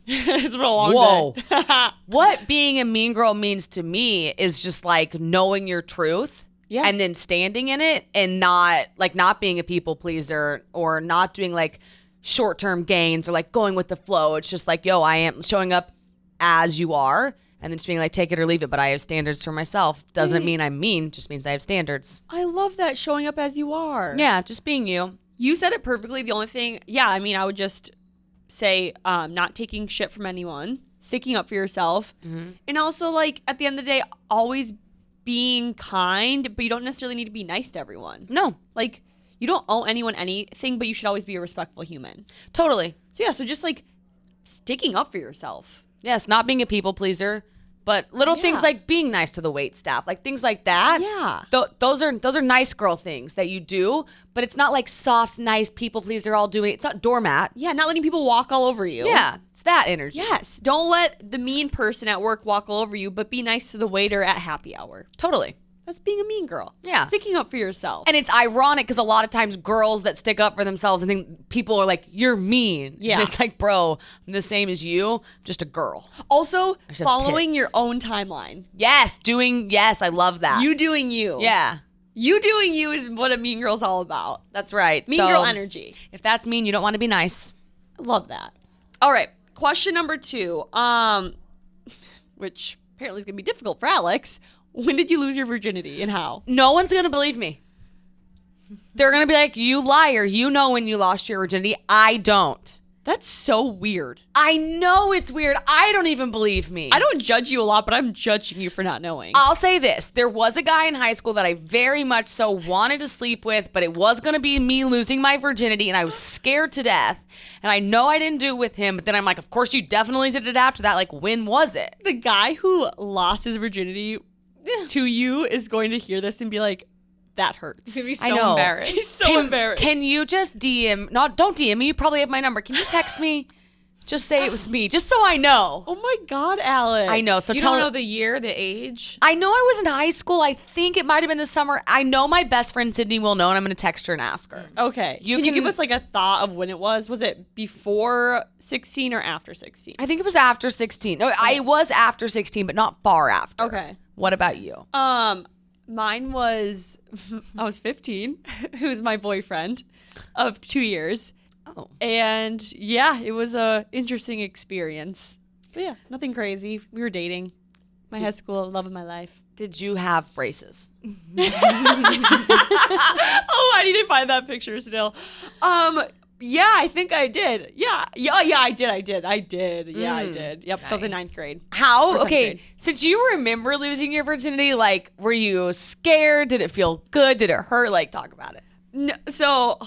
It's been a long day. What being a mean girl means to me is just like knowing your truth. Yeah. And then standing in it and not being a people pleaser or not doing like short-term gains or like going with the flow. It's just like, yo, I am showing up as you are and then just being like, take it or leave it. But I have standards for myself. Doesn't mean I'm mean, just means I have standards. I love that, showing up as you are. Yeah, just being you. You said it perfectly. The only thing, I would just say not taking shit from anyone, sticking up for yourself. And also like at the end of the day, always being kind, but you don't necessarily need to be nice to everyone. No. Like, you don't owe anyone anything, but you should always be a respectful human. Totally. So just like sticking up for yourself. Yes, not being a people pleaser, but little things like being nice to the wait staff, like things like that. Yeah. Those are nice girl things that you do, but it's not like soft, nice people pleaser all doing. It's not doormat. Yeah, not letting people walk all over you. Yeah, it's that energy. Yes. Don't let the mean person at work walk all over you, but be nice to the waiter at happy hour. Totally. That's being a mean girl. Yeah. Sticking up for yourself. And it's ironic because a lot of times girls that stick up for themselves and think people are like, you're mean. Yeah. And it's like, bro, I'm the same as you, I'm just a girl. Also, just have following tits. your own timeline. Yes, I love that. You doing you. Yeah. You doing you is what a mean girl's all about. That's right. Mean girl energy. If that's mean, you don't want to be nice. I love that. All right. Question number 2, which apparently is going to be difficult for Alex. When did you lose your virginity and how? No one's going to believe me. They're going to be like, you liar. You know when you lost your virginity. I don't. That's so weird. I know it's weird. I don't even believe me. I don't judge you a lot, but I'm judging you for not knowing. I'll say this. There was a guy in high school that I very much so wanted to sleep with, but it was going to be me losing my virginity, and I was scared to death. And I know I didn't do it with him, but then I'm like, of course you definitely did it after that. Like, when was it? The guy who lost his virginity to you is going to hear this and be like, that hurts. He's gonna be I so know. embarrassed. He's so embarrassed. Can you just don't DM me. You probably have my number. Can you text me? Just say it was me, just so I know. Oh my God, Alex. I know. So You don't know the year, the age? I know I was in high school. I think it might have been the summer. I know my best friend Sydney will know, and I'm going to text her and ask her. Okay. You Can you can- give us like a thought of when it was? Was it before 16 or after 16? I think it was after 16. No, I was after 16, but not far after. Okay. What about you? Mine was, I was 15, who was my boyfriend of 2 years. Oh. And yeah, it was a interesting experience. But yeah, nothing crazy. We were dating. My high school love of my life. Did you have braces? Oh, I need to find that picture still. Yeah, I think I did. Yeah, I did. Yeah, I did. Yep, I was in ninth grade. How? Or 10th Okay, grade. since you remember losing your virginity, like, were you scared? Did it feel good? Did it hurt? Like, talk about it. No, so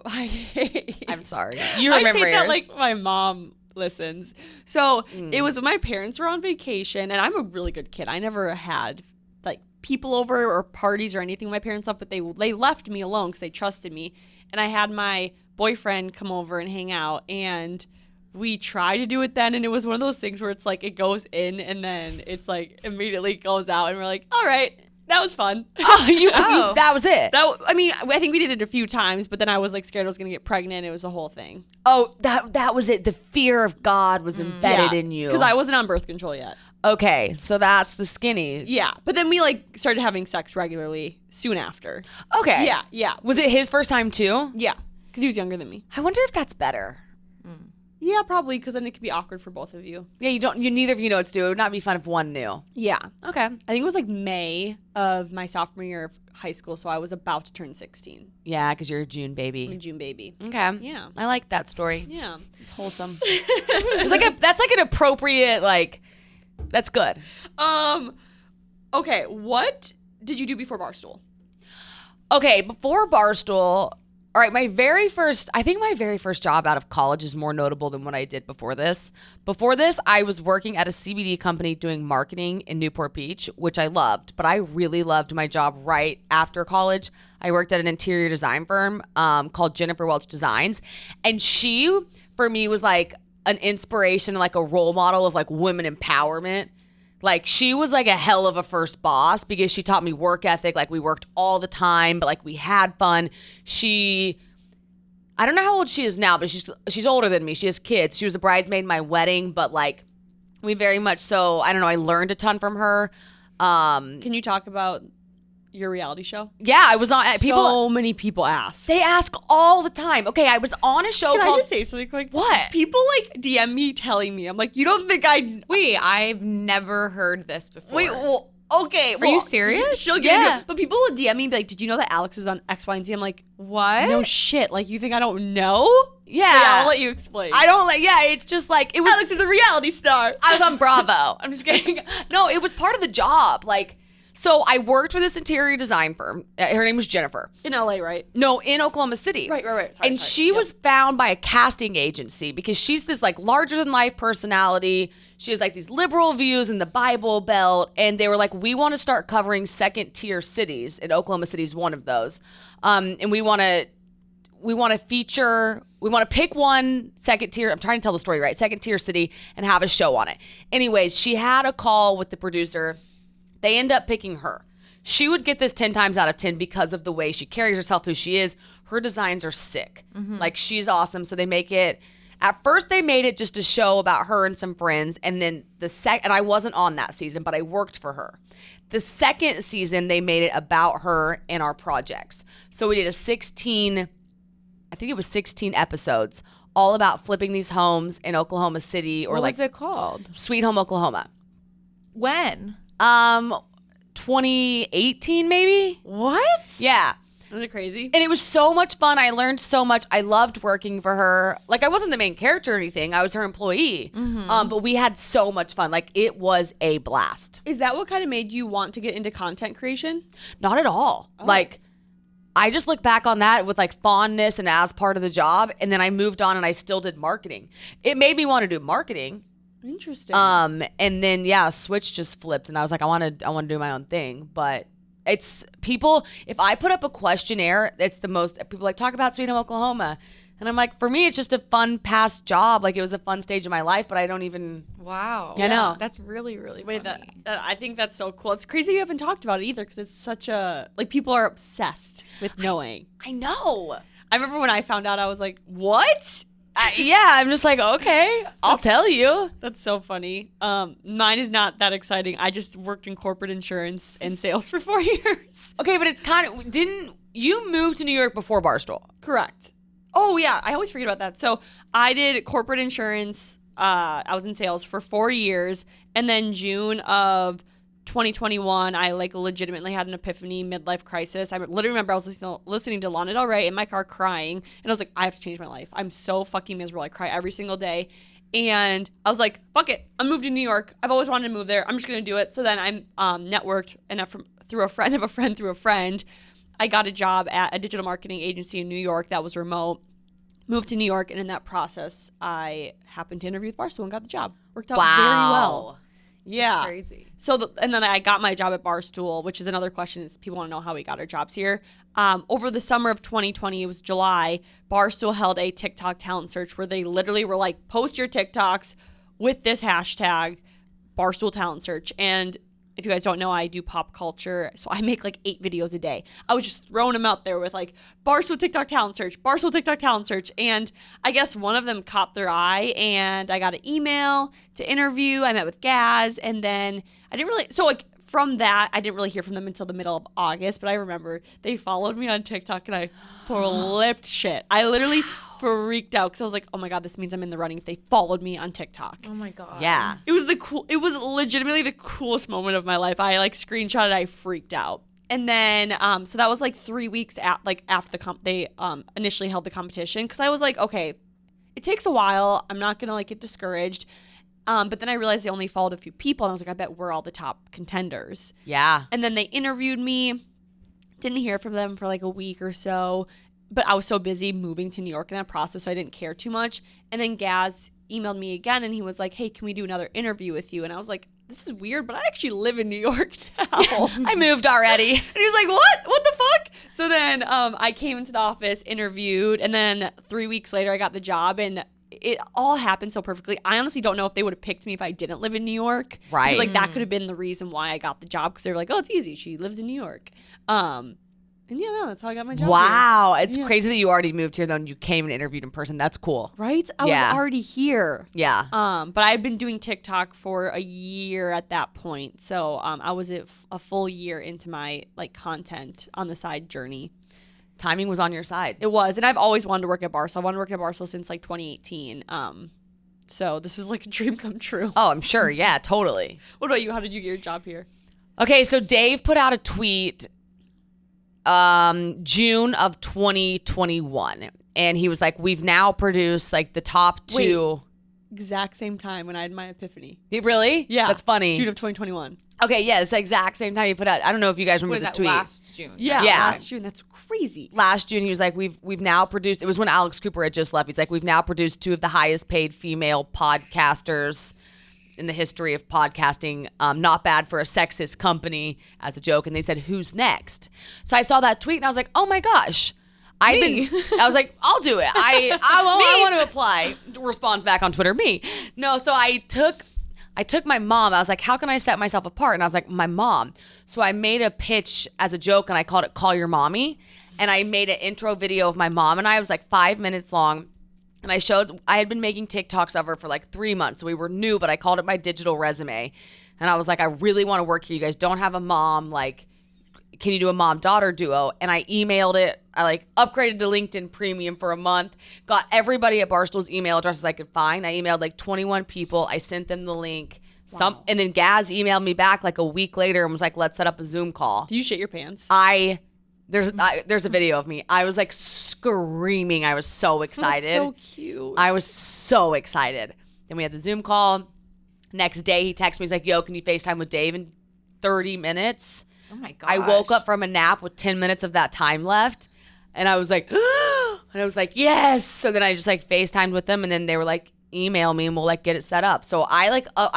I'm sorry. You remember I say that yours. like my mom listens. So it was when my parents were on vacation, and I'm a really good kid. I never had like people over or parties or anything with my parents left, but they left me alone because they trusted me. And I had my boyfriend come over and hang out, and we tried to do it then, and it was one of those things where it's like it goes in and then it's like immediately goes out, and we're like, all right, that was fun. That was it. I think we did it a few times, but then I was like scared I was gonna get pregnant. It was a whole thing. Oh, that was it. The fear of God was embedded in you. Because I wasn't on birth control yet. Okay, so that's the skinny. Yeah, but then we like started having sex regularly soon after. Okay. Yeah. Was it his first time too? Yeah, because he was younger than me. I wonder if that's better. Yeah, probably, because then it could be awkward for both of you. Yeah, neither of you know what to do. It would not be fun if one knew. Yeah. Okay. I think it was like May of my sophomore year of high school, so I was about to turn 16. Yeah, because you're a June I'm a baby. June baby. Okay. Yeah. I like that story. Yeah. It's wholesome. That's like an appropriate, like, that's good. Okay, what did you do before Barstool? Okay, before Barstool, all right, my very first job out of college is more notable than what I did before this. Before this, I was working at a CBD company doing marketing in Newport Beach, which I loved, but I really loved my job right after college. I worked at an interior design firm called Jennifer Welch Designs, and she, for me, was like an inspiration, like a role model of like women empowerment. Like, she was like a hell of a first boss because she taught me work ethic. Like, we worked all the time, but like we had fun. I don't know how old she is now, but she's older than me. She has kids. She was a bridesmaid in my wedding, but like we very much so, I don't know, I learned a ton from her. Can you talk about your reality show? Yeah, I was on So many people ask. They ask all the time. Okay, I was on a show Can called I just say something quick? What? People like DM me telling me. I'm like, you don't think I... Wait, I've never heard this before. Wait, well, okay. Are you serious? She'll get into it. But people will DM me and be like, did you know that Alex was on X, Y, and Z? I'm like, What? no shit. Like, you think I don't know? Yeah. I'll let you explain. it's just like, it was. Alex is a reality star. I was on Bravo. I'm just kidding. No, it was part of the job. Like, so I worked for this interior design firm. Her name was Jennifer. In LA, right? No, in Oklahoma City. Right. And she was found by a casting agency because she's this like larger than life personality. She has like these liberal views in the Bible Belt. And they were like, we want to start covering second tier cities. And Oklahoma City is one of those. And we want to pick one second tier. I'm trying to tell the story right. Second tier city and have a show on it. Anyways, she had a call with the producer. They end up picking her. She would get this 10 times out of 10 because of the way she carries herself, who she is. Her designs are sick. Like, she's awesome. So they make it. At first, they made it just a show about her and some friends. And then and I wasn't on that season, but I worked for her. The second season, they made it about her and our projects. So we did 16 episodes, all about flipping these homes in Oklahoma City, or What like was it called? Sweet Home Oklahoma. When? 2018 maybe? What? Yeah. Isn't it crazy? And it was so much fun. I learned so much. I loved working for her. Like, I wasn't the main character or anything. I was her employee. But we had so much fun. Like, it was a blast. Is that what kind of made you want to get into content creation? Not at all. Like, I just look back on that with like fondness and as part of the job. And then I moved on and I still did marketing. It made me want to do marketing. Interesting. And then switch just flipped, and I was like, I want to do my own thing. But it's people. If I put up a questionnaire, it's the most people like talk about Sweet Home Oklahoma, and I'm like, for me, it's just a fun past job. Like, it was a fun stage of my life, but I don't even. Wow. I know. That's really, really Wait, funny. that I think that's so cool. It's crazy you haven't talked about it either, because it's such a like people are obsessed with knowing. I know. I remember when I found out, I was like, what? I'm just like, okay, I'll tell you. That's so funny. Mine is not that exciting. I just worked in corporate insurance and sales for 4 years. Okay, but it's kind of, didn't you move to New York before Barstool? Correct. Oh, yeah. I always forget about that. So I did corporate insurance. I was in sales for 4 years. And then June of 2021, I like legitimately had an epiphany, midlife crisis. I literally remember I was listening to Lana Del Rey in my car crying, and I was like, I have to change my life. I'm so fucking miserable. I cry every single day. And I was like, fuck it. I'm moved to New York. I've always wanted to move there. I'm just going to do it. So then I networked, and through a friend of a friend through a friend, I got a job at a digital marketing agency in New York that was remote. Moved to New York, and in that process, I happened to interview with Barstool and got the job. Worked out very well. Yeah. That's crazy. So, and then I got my job at Barstool, which is another question is people want to know how we got our jobs here. Over the summer of 2020, it was July, Barstool held a TikTok talent search where they literally were like, post your TikToks with this hashtag, Barstool talent search. And if you guys don't know, I do pop culture, so I make like 8 videos a day. I was just throwing them out there with like Barstool TikTok talent search, Barstool TikTok talent search, and I guess one of them caught their eye, and I got an email to interview. I met with Gaz, and then from that, I didn't really hear from them until the middle of August, but I remember they followed me on TikTok, and I flipped shit. I literally freaked out because I was like, oh my God, this means I'm in the running if they followed me on TikTok. Oh my God. Yeah. It was legitimately the coolest moment of my life. I like screenshotted, I freaked out. And then, so that was like 3 weeks after they initially held the competition. Cause I was like, okay, it takes a while. I'm not gonna like get discouraged. But then I realized they only followed a few people, and I was like, I bet we're all the top contenders. Yeah. And then they interviewed me. Didn't hear from them for like a week or so. But I was so busy moving to New York in that process, so I didn't care too much. And then Gaz emailed me again, and he was like, hey, can we do another interview with you? And I was like, this is weird, but I actually live in New York now. I moved already. And he was like, what? What the fuck? So then I came into the office, interviewed, and then 3 weeks later I got the job, and it all happened so perfectly. I honestly don't know if they would have picked me if I didn't live in New York. Right. Because like that could have been the reason why I got the job, because they were like, oh, it's easy. She lives in New York. And yeah, no, that's how I got my job. Wow. here. It's crazy that you already moved here, though, and you came and interviewed in person. That's cool. Right? I Yeah. was already here. Yeah. But I had been doing TikTok for a year at that point. So I was a full year into my like content on the side journey. Timing was on your side. It was. And I've always wanted to work at Barstool. I wanted to work at Barstool since like 2018. So this was like a dream come true. Oh, I'm sure. Yeah, totally. What about you? How did you get your job here? Okay, so Dave put out a tweet June of 2021, and he was like, we've now produced like the top 2. Exact same time when I had my epiphany. Really? Yeah. That's funny. June of 2021. Okay, yeah, it's the exact same time he put out. I don't know if you guys remember the tweet. Last June. Yeah. Yeah. Last June. That's crazy. Last June, he was like, we've now produced. It was when Alex Cooper had just left. He's like, we've now produced 2 of the highest paid female podcasters in the history of podcasting. Not bad for a sexist company, as a joke. And they said, who's next? So I saw that tweet and I was like, oh my gosh. I was like, I'll do it. I want to apply. Responds back on Twitter, me. No, so I took my mom. I was like, how can I set myself apart? And I was like, my mom. So I made a pitch as a joke, and I called it Call Your Mommy. And I made an intro video of my mom, and I was like 5 minutes long. And I had been making TikToks of her for like 3 months. So we were new, but I called it my digital resume. And I was like, I really want to work here. You guys don't have a mom. Like, can you do a mom-daughter duo? And I emailed it. I like upgraded to LinkedIn Premium for a month. Got everybody at Barstool's email addresses I could find. I emailed like 21 people. I sent them the link. Wow. And then Gaz emailed me back like a week later and was like, let's set up a Zoom call. Do you shit your pants? There's a video of me. I was like screaming. I was so excited. That's so cute. I was so excited. Then we had the Zoom call. Next day, he texted me. He's like, yo, can you FaceTime with Dave in 30 minutes? Oh my God. I woke up from a nap with 10 minutes of that time left. And I was like, yes. So then I just like FaceTimed with them. And then they were like, email me and we'll like get it set up. So I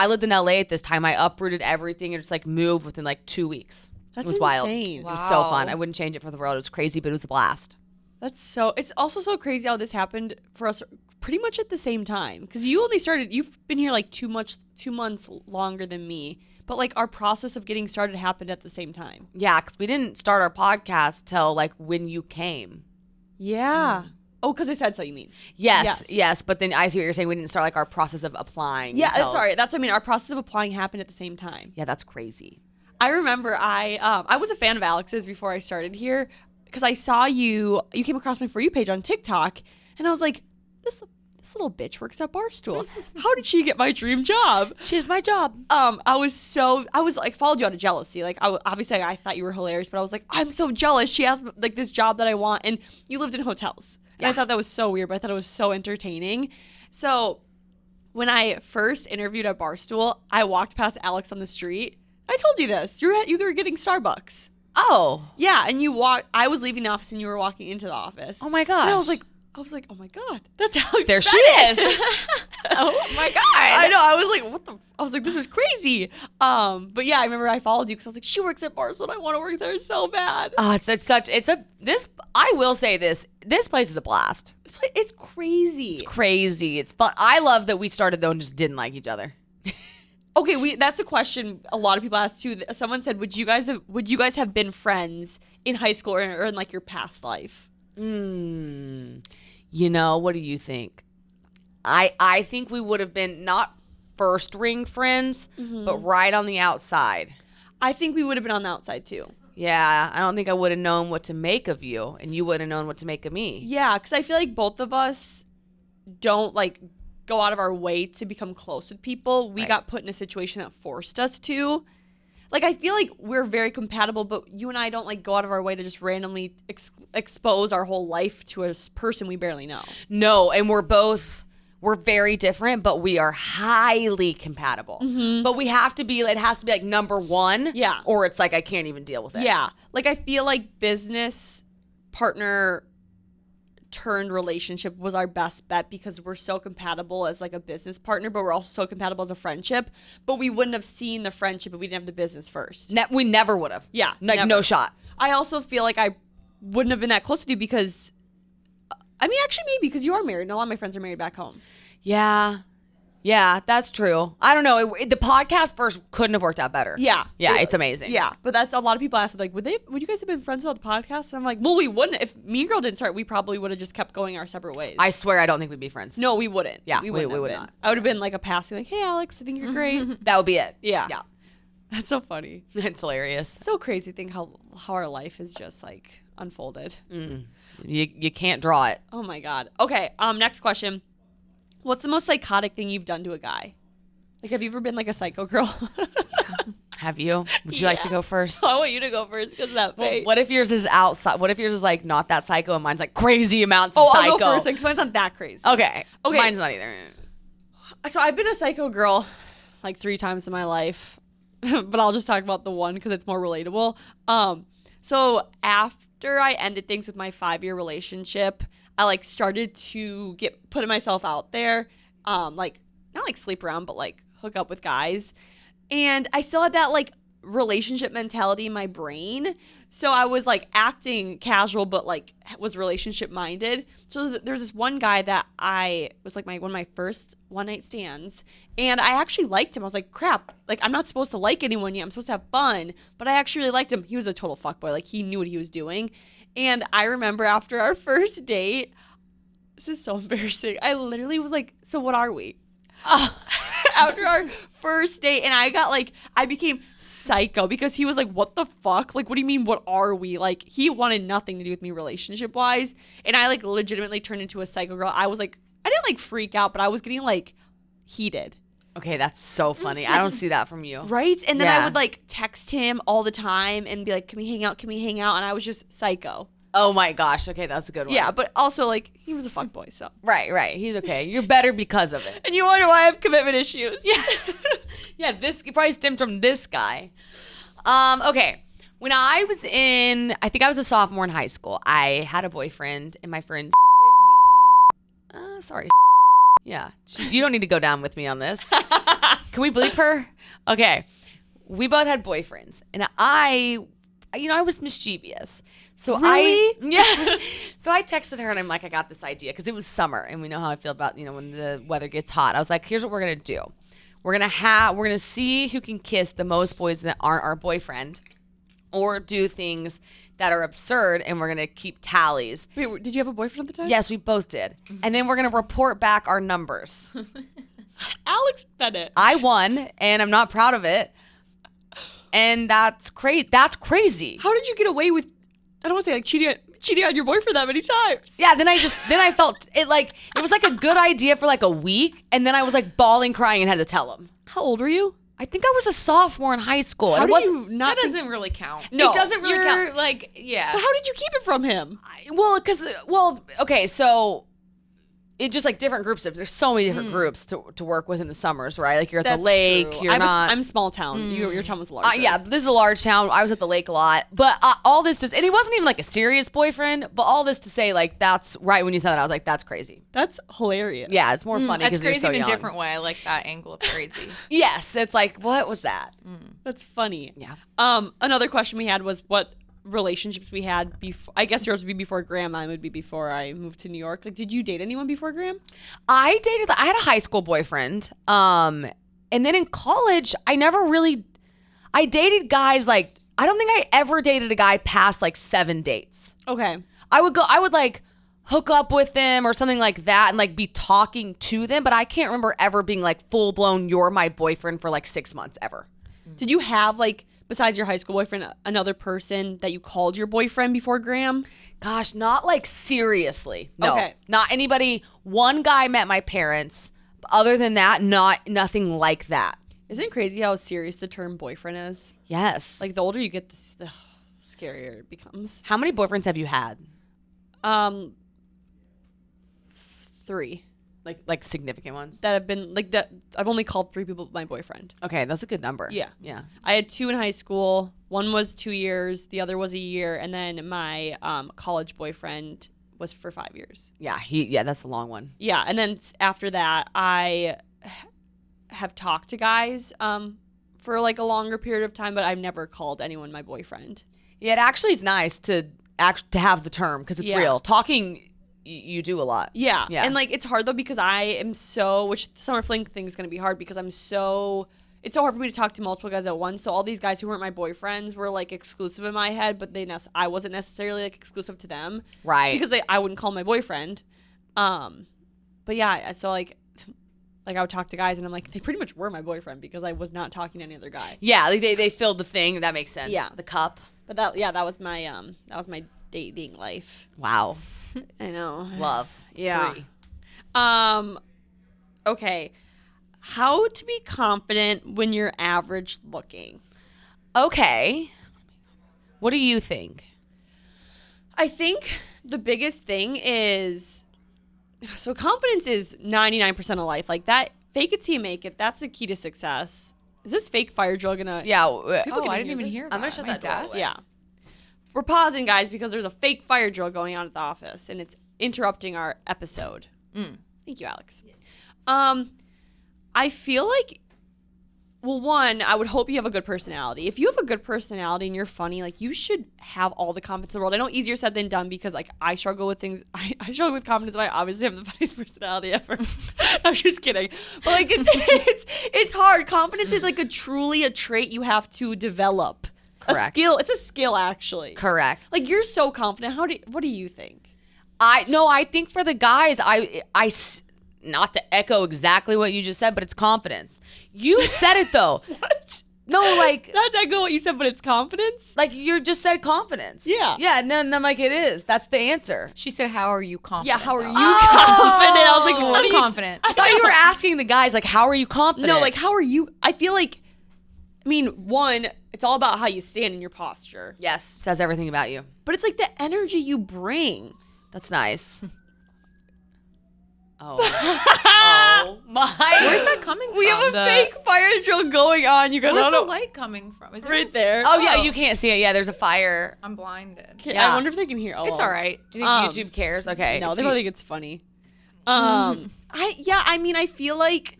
lived in LA at this time. I uprooted everything and just like moved within like 2 weeks. That's it was insane. wild. It was so fun. I wouldn't change it for the world. It was crazy, but it was a blast. It's also so crazy how this happened for us pretty much at the same time. Because you've been here like 2 months longer than me. But like our process of getting started happened at the same time. Yeah, because we didn't start our podcast till like when you came. Yeah. Oh, because I said so, you mean? Yes. But then I see what you're saying. We didn't start like our process of applying. Yeah, until... sorry. That's what I mean. Our process of applying happened at the same time. Yeah, that's crazy. I remember I was a fan of Alex's before I started here because I saw you came across my For You page on TikTok and I was like, this this little bitch works at Barstool. How did she get my dream job? She is my job. I was like, followed you out of jealousy. Like, obviously I thought you were hilarious, but I was like, I'm so jealous. She has like this job that I want. And you lived in hotels. And I thought that was so weird, but I thought it was so entertaining. So when I first interviewed at Barstool, I walked past Alex on the street. I told you this. You were getting Starbucks. Oh. Yeah, and I was leaving the office and you were walking into the office. Oh my gosh. And I was like, oh my God, that's Alex. There she Bennett. is. Oh my God. I know. I was like, I was like, this is crazy. But yeah, I remember I followed you because I was like, she works at Barstool and I want to work there so bad. Oh, I will say this place is a blast. It's crazy. It's crazy. It's fun. I love that we started though and just didn't like each other. Okay, that's a question a lot of people ask too. Someone said, would you guys have been friends in high school or in like your past life? You know, what do you think? I think we would have been not first ring friends, but right on the outside. I think we would have been on the outside too. Yeah, I don't think I would have known what to make of you, and you wouldn't have known what to make of me. Yeah, because I feel like both of us don't like go out of our way to become close with people. We got put in a situation that forced us to. Like, I feel like we're very compatible, but you and I don't like go out of our way to just randomly expose our whole life to a person we barely know. No, and we're very different, but we are highly compatible. But it has to be like number one. Yeah. Or it's like I can't even deal with it. Yeah. Like, I feel like business partner turned relationship was our best bet because we're so compatible as like a business partner, but we're also so compatible as a friendship. But we wouldn't have seen the friendship if we didn't have the business first. We never would have. Yeah. Like, never. no shot. I also feel like I wouldn't have been that close with you because, I mean, actually maybe because you are married and a lot of my friends are married back home. Yeah, that's true. I don't know. The podcast first couldn't have worked out better. Yeah. It's amazing. Yeah. But that's a lot of people ask like, would you guys have been friends without the podcast? And I'm like, well, we wouldn't. If Mean Girl didn't start, we probably would have just kept going our separate ways. I swear I don't think we'd be friends. No, we wouldn't. Yeah, we we would would not. not. I would have been like a passing, like, hey, Alex, I think you're great. That would be it. Yeah. Yeah. That's so funny. It's hilarious. So crazy to think how our life is just like unfolded. You can't draw it. Oh my God. Okay. Next question. What's the most psychotic thing you've done to a guy? Like, have you ever been like a psycho girl? Have you? Would you like to go first? I want you to go first because of that face. What if yours is outside? What if yours is like not that psycho and mine's like crazy amounts of Oh, psycho? I'll go first because mine's not that crazy. Okay. Okay. Mine's not either. So I've been a psycho girl like 3 times in my life, but I'll just talk about the one because it's more relatable. So after I ended things with my 5-year relationship, I like started to putting myself out there, like not like sleep around, but like hook up with guys. And I still had that like relationship mentality in my brain. So I was like acting casual, but like was relationship minded. So there's this one guy that I was like one of my first one night stands. And I actually liked him. I was like, crap, like I'm not supposed to like anyone yet. I'm supposed to have fun. But I actually really liked him. He was a total fuckboy. Like he knew what he was doing. And I remember after our first date, this is so embarrassing. I literally was like, so what are we? After our first date, and I became psycho because he was like, what the fuck? Like, what do you mean, what are we? Like, he wanted nothing to do with me relationship wise. And I like legitimately turned into a psycho girl. I was like, I didn't like freak out, but I was getting like heated. Okay, that's so funny. I don't see that from you. Right? And then Yeah. I would like text him all the time and be like, can we hang out? Can we hang out? And I was just psycho. Oh my gosh. Okay, that's a good one. Yeah, but also like he was a fuckboy, so. Right. He's okay. You're better because of it. And you wonder why I have commitment issues. Yeah. Yeah, this probably stemmed from this guy. Okay. When I think I was a sophomore in high school, I had a boyfriend, and my friend Sydney. Sorry. Yeah. You don't need to go down with me on this. Can we bleep her? Okay. We both had boyfriends, and I was mischievous. So Really? So I texted her and I'm like, I got this idea because it was summer and we know how I feel about, when the weather gets hot. I was like, here's what we're going to do. We're going to see who can kiss the most boys that aren't our boyfriend or do things that are absurd, and we're going to keep tallies. Wait, did you have a boyfriend at the time? Yes, we both did. And then we're going to report back our numbers. Alex Bennett. I won and I'm not proud of it. And that's crazy. That's crazy. How did you get away with, I don't want to say like cheating, cheating on your boyfriend that many times. Yeah, then I felt it like it was like a good idea for like a week, and then I was like bawling, crying, and had to tell him. How old were you? I think I was a sophomore in high school. How and it did wasn't you not That think- doesn't really count. No, it doesn't really You're count. like, yeah. But how did you keep it from him? Okay, so it just like different groups. There's so many different groups to work with in the summers, right? Like you're at the lake, true. you're not. I'm small town. Your town was larger. Yeah, this is a large town. I was at the lake a lot, but all this and he wasn't even like a serious boyfriend. But all this to say, like that's right when you said that, I was like, that's crazy. That's hilarious. Yeah, it's more funny That's because you're crazy so in a young. different way. I like that angle of crazy. Yes, it's like what was that? That's funny. Yeah. Another question we had was what relationships we had before. I guess yours would be before Graham. Mine would be before I moved to New York. Like, did you date anyone before Graham? I had a high school boyfriend. And then in college, I dated guys like, I don't think I ever dated a guy past like 7 dates. Okay. I would like hook up with them or something like that and like be talking to them, but I can't remember ever being like full blown, you're my boyfriend for like 6 months ever. Did you have like, besides your high school boyfriend, another person that you called your boyfriend before Graham? Gosh, not like seriously. No, Okay. not anybody. One guy met my parents. But other than that, nothing like that. Isn't it crazy how serious the term boyfriend is? Yes. Like, the older you get, the scarier it becomes. how many boyfriends have you had? 3 Like significant ones? that have been like that. I've only called 3 people my boyfriend. Okay, that's a good number. Yeah. Yeah. I had 2 in high school. One was 2 years. The other was a year. And then my college boyfriend was for 5 years. Yeah, that's a long one. Yeah. And then after that, I have talked to guys for like a longer period of time, but I've never called anyone my boyfriend. Yeah, it actually is nice to have the term because it's Yeah. real. Talking, you do a lot. Yeah. Yeah. And like it's hard though because I am so, which the summer fling thing is going to be hard because it's so hard for me to talk to multiple guys at once. So all these guys who weren't my boyfriends were like exclusive in my head, but I wasn't necessarily like exclusive to them. Right. Because I wouldn't call my boyfriend. But yeah, so like I would talk to guys and I'm like, they pretty much were my boyfriend because I was not talking to any other guy. Yeah, like they filled the thing. That makes sense. Yeah. The cup. But that was my dating life. Wow. I know. Love. Yeah. 3. Okay. How to be confident when you're average looking? Okay. What do you think? I think the biggest thing is, so confidence is 99% of life. Like that, fake it till you make it. That's the key to success. Is this fake fire drill gonna? Yeah. Oh, I didn't even hear that. I'm gonna shut My that door dad- away. Yeah. We're pausing, guys, because there's a fake fire drill going on at the office, and it's interrupting our episode. Thank you, Alex. I feel like, well, one, I would hope you have a good personality. If you have a good personality and you're funny, like you should have all the confidence in the world. I know easier said than done because like I struggle with things. I struggle with confidence, but I obviously have the funniest personality ever. I'm just kidding. But like it's hard. Confidence is like truly a trait you have to develop. Correct. A skill. It's a skill actually. Correct. Like you're so confident. What do you think? I think for the guys, not to echo exactly what you just said, but it's confidence. You said it though. What? No, like That's echo what you said, but it's confidence. you just said confidence. Yeah. Yeah, and then I'm like, it is. That's the answer. She said, "How are you confident?" Yeah, how are though? you confident? I was like, what I'm are you confident. I thought you were asking the guys, like, how are you confident? No, like how are you? I feel like, I mean, one, it's all about how you stand in your posture, yes, says everything about you. but it's like the energy you bring. That's nice. Oh my! Where's that coming from? We have a fake fire drill going on. You guys, I Where's don't the know. light coming from? Is Right there. Oh yeah, you can't see it. Yeah, there's a fire. I'm blinded. I wonder if they can hear. It's all right. Do you think YouTube cares? Okay. No, If they you- don't think it's funny. I mean, I feel like.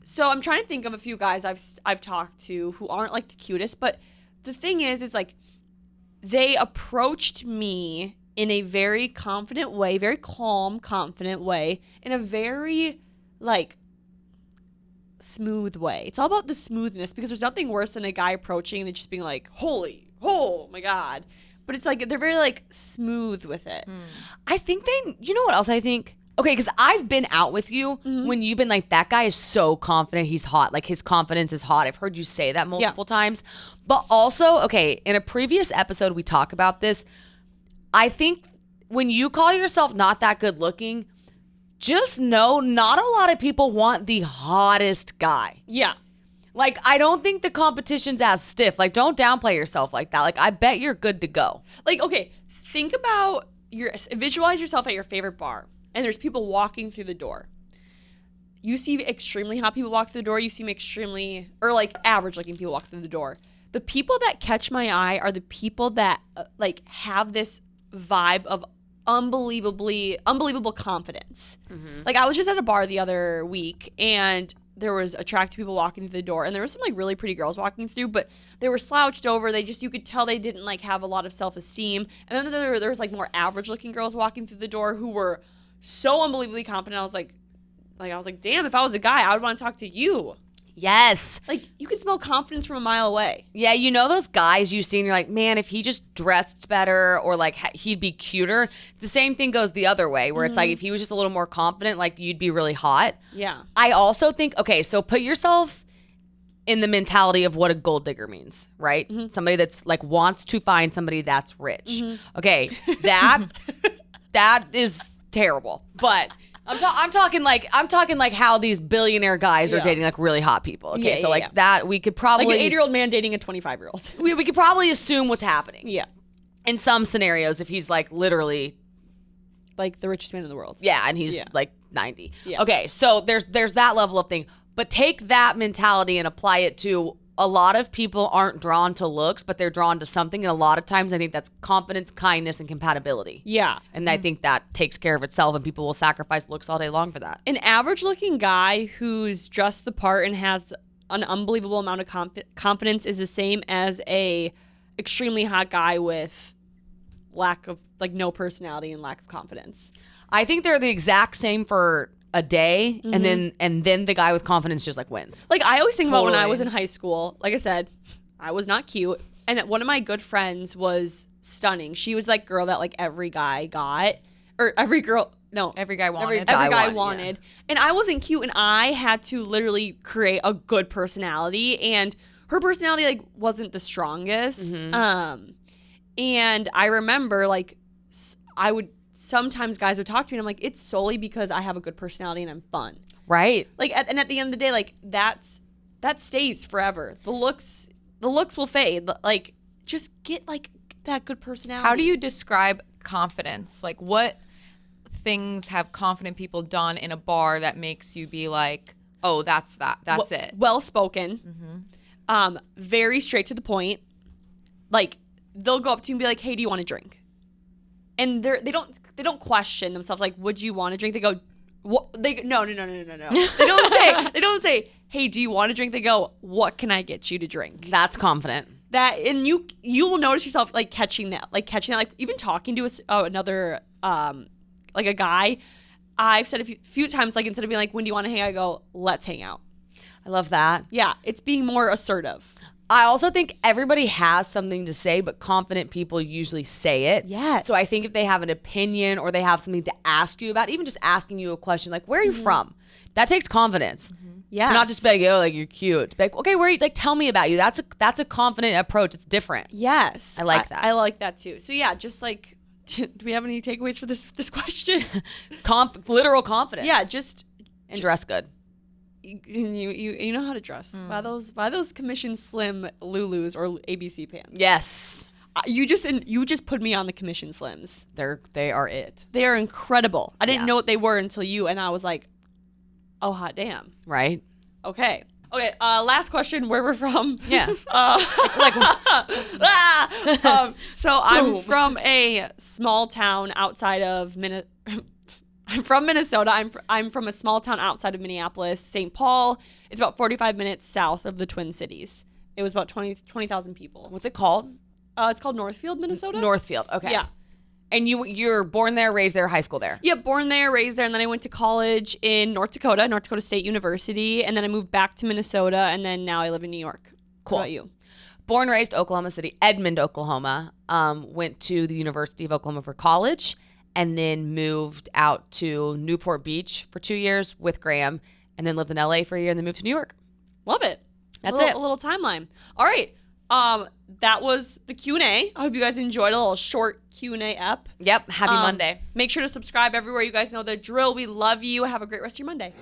So I'm trying to think of a few guys I've talked to who aren't like the cutest, but the thing is like they approached me in a very confident way, very calm, confident way, in a very like smooth way. It's all about the smoothness because there's nothing worse than a guy approaching and it just being like, oh my God. But it's like they're very like smooth with it. I think you know what else I think? Okay, because I've been out with you when you've been like, that guy is so confident, he's hot. Like, his confidence is hot. I've heard you say that multiple times. But also, okay, in a previous episode, we talk about this. I think when you call yourself not that good looking, just know not a lot of people want the hottest guy. Yeah. Like, I don't think the competition's as stiff. Like, don't downplay yourself like that. Like, I bet you're good to go. Like, okay, think about visualize yourself at your favorite bar, and there's people walking through the door. You see extremely hot people walk through the door. You see like average looking people walk through the door. The people that catch my eye are the people that like have this vibe of unbelievable confidence. Mm-hmm. Like, I was just at a bar the other week, and there was attractive people walking through the door, and there was some like really pretty girls walking through, but they were slouched over. You could tell they didn't like have a lot of self-esteem. And then there was like more average looking girls walking through the door who were so unbelievably confident. I was like, damn, if I was a guy, I would want to talk to you. Yes. Like, you can smell confidence from a mile away. Yeah, you know those guys you see and you're like, man, if he just dressed better or like he'd be cuter. The same thing goes the other way where it's like if he was just a little more confident, like you'd be really hot. Yeah. I also think, okay, so put yourself in the mentality of what a gold digger means, right? Mm-hmm. Somebody that's like wants to find somebody that's rich. Mm-hmm. Okay, that is terrible. But I'm talking like how these billionaire guys are dating like really hot people. Okay, that we could probably like an 8-year-old man dating a 25-year-old. We could probably assume what's happening. Yeah. In some scenarios, if he's like literally like the richest man in the world. Yeah, and he's like 90. Yeah. Okay, so there's that level of thing. But take that mentality and apply it to a lot of people aren't drawn to looks, but they're drawn to something. And a lot of times I think that's confidence, kindness, and compatibility. Yeah. And I think that takes care of itself, and people will sacrifice looks all day long for that. An average looking guy who's dressed the part and has an unbelievable amount of confidence is the same as a extremely hot guy with lack of, like, no personality and lack of confidence. I think they're the exact same for a day, and then the guy with confidence just like wins. Like, I always think about when I was in high school. Like I said, I was not cute, and one of my good friends was stunning. She was like girl that like every guy got, or every guy wanted. Every guy wanted. Yeah. And I wasn't cute, and I had to literally create a good personality, and her personality like wasn't the strongest. And I remember like sometimes guys would talk to me and I'm like, it's solely because I have a good personality and I'm fun. Right. Like, and at the end of the day, like that stays forever. The looks will fade. Like, just get like that good personality. How do you describe confidence? Like, what things have confident people done in a bar that makes you be like, oh, that's it? Well spoken. Very straight to the point. Like, they'll go up to you and be like, hey, do you want a drink? And they don't question themselves like, would you want a drink? They go, what? No. They don't say, hey, do you want a drink? They go, what can I get you to drink? That's confident. That, and you will notice yourself like catching that, like even talking to another like a guy. I've said a few times, like, instead of being like, when do you want to hang out? I go, let's hang out. I love that. Yeah, it's being more assertive. I also think everybody has something to say, but confident people usually say it. Yes. So I think if they have an opinion or they have something to ask you about, even just asking you a question, like, where are you from? That takes confidence. Yeah. To not just be like, oh, like, you're cute. To be like, okay, where are you? Like, tell me about you. That's a confident approach. It's different. Yes. I like that. I like that too. So yeah, just like, do we have any takeaways for this question? Literal confidence. Yeah, just and dress good. You know how to dress. Buy those Commission Slim Lulus or ABC pants. Yes. You just put me on the Commission Slims. They are it. They are incredible. I didn't know what they were until you, and I was like, oh, hot damn. Right. Okay. Last question, where we're from. Yeah. So I'm from a small town outside of I'm from Minnesota. I'm from a small town outside of Minneapolis, St. Paul. It's about 45 minutes south of the Twin Cities. It was about 20,000 people. What's it called? It's called Northfield, Minnesota. Northfield. Okay. Yeah. And you're born there, raised there, high school there. Yeah, born there, raised there, and then I went to college in North Dakota State University, and then I moved back to Minnesota, and then now I live in New York. Cool. What about you? Born, raised Oklahoma City, Edmond, Oklahoma. Went to the University of Oklahoma for college, and then moved out to Newport Beach for 2 years with Graham, and then lived in LA for a year, and then moved to New York. Love it. That's a little timeline. All right. That was the Q&A. I hope you guys enjoyed a little short Q&A ep. Yep. Happy Monday. Make sure to subscribe everywhere. You guys know the drill. We love you. Have a great rest of your Monday.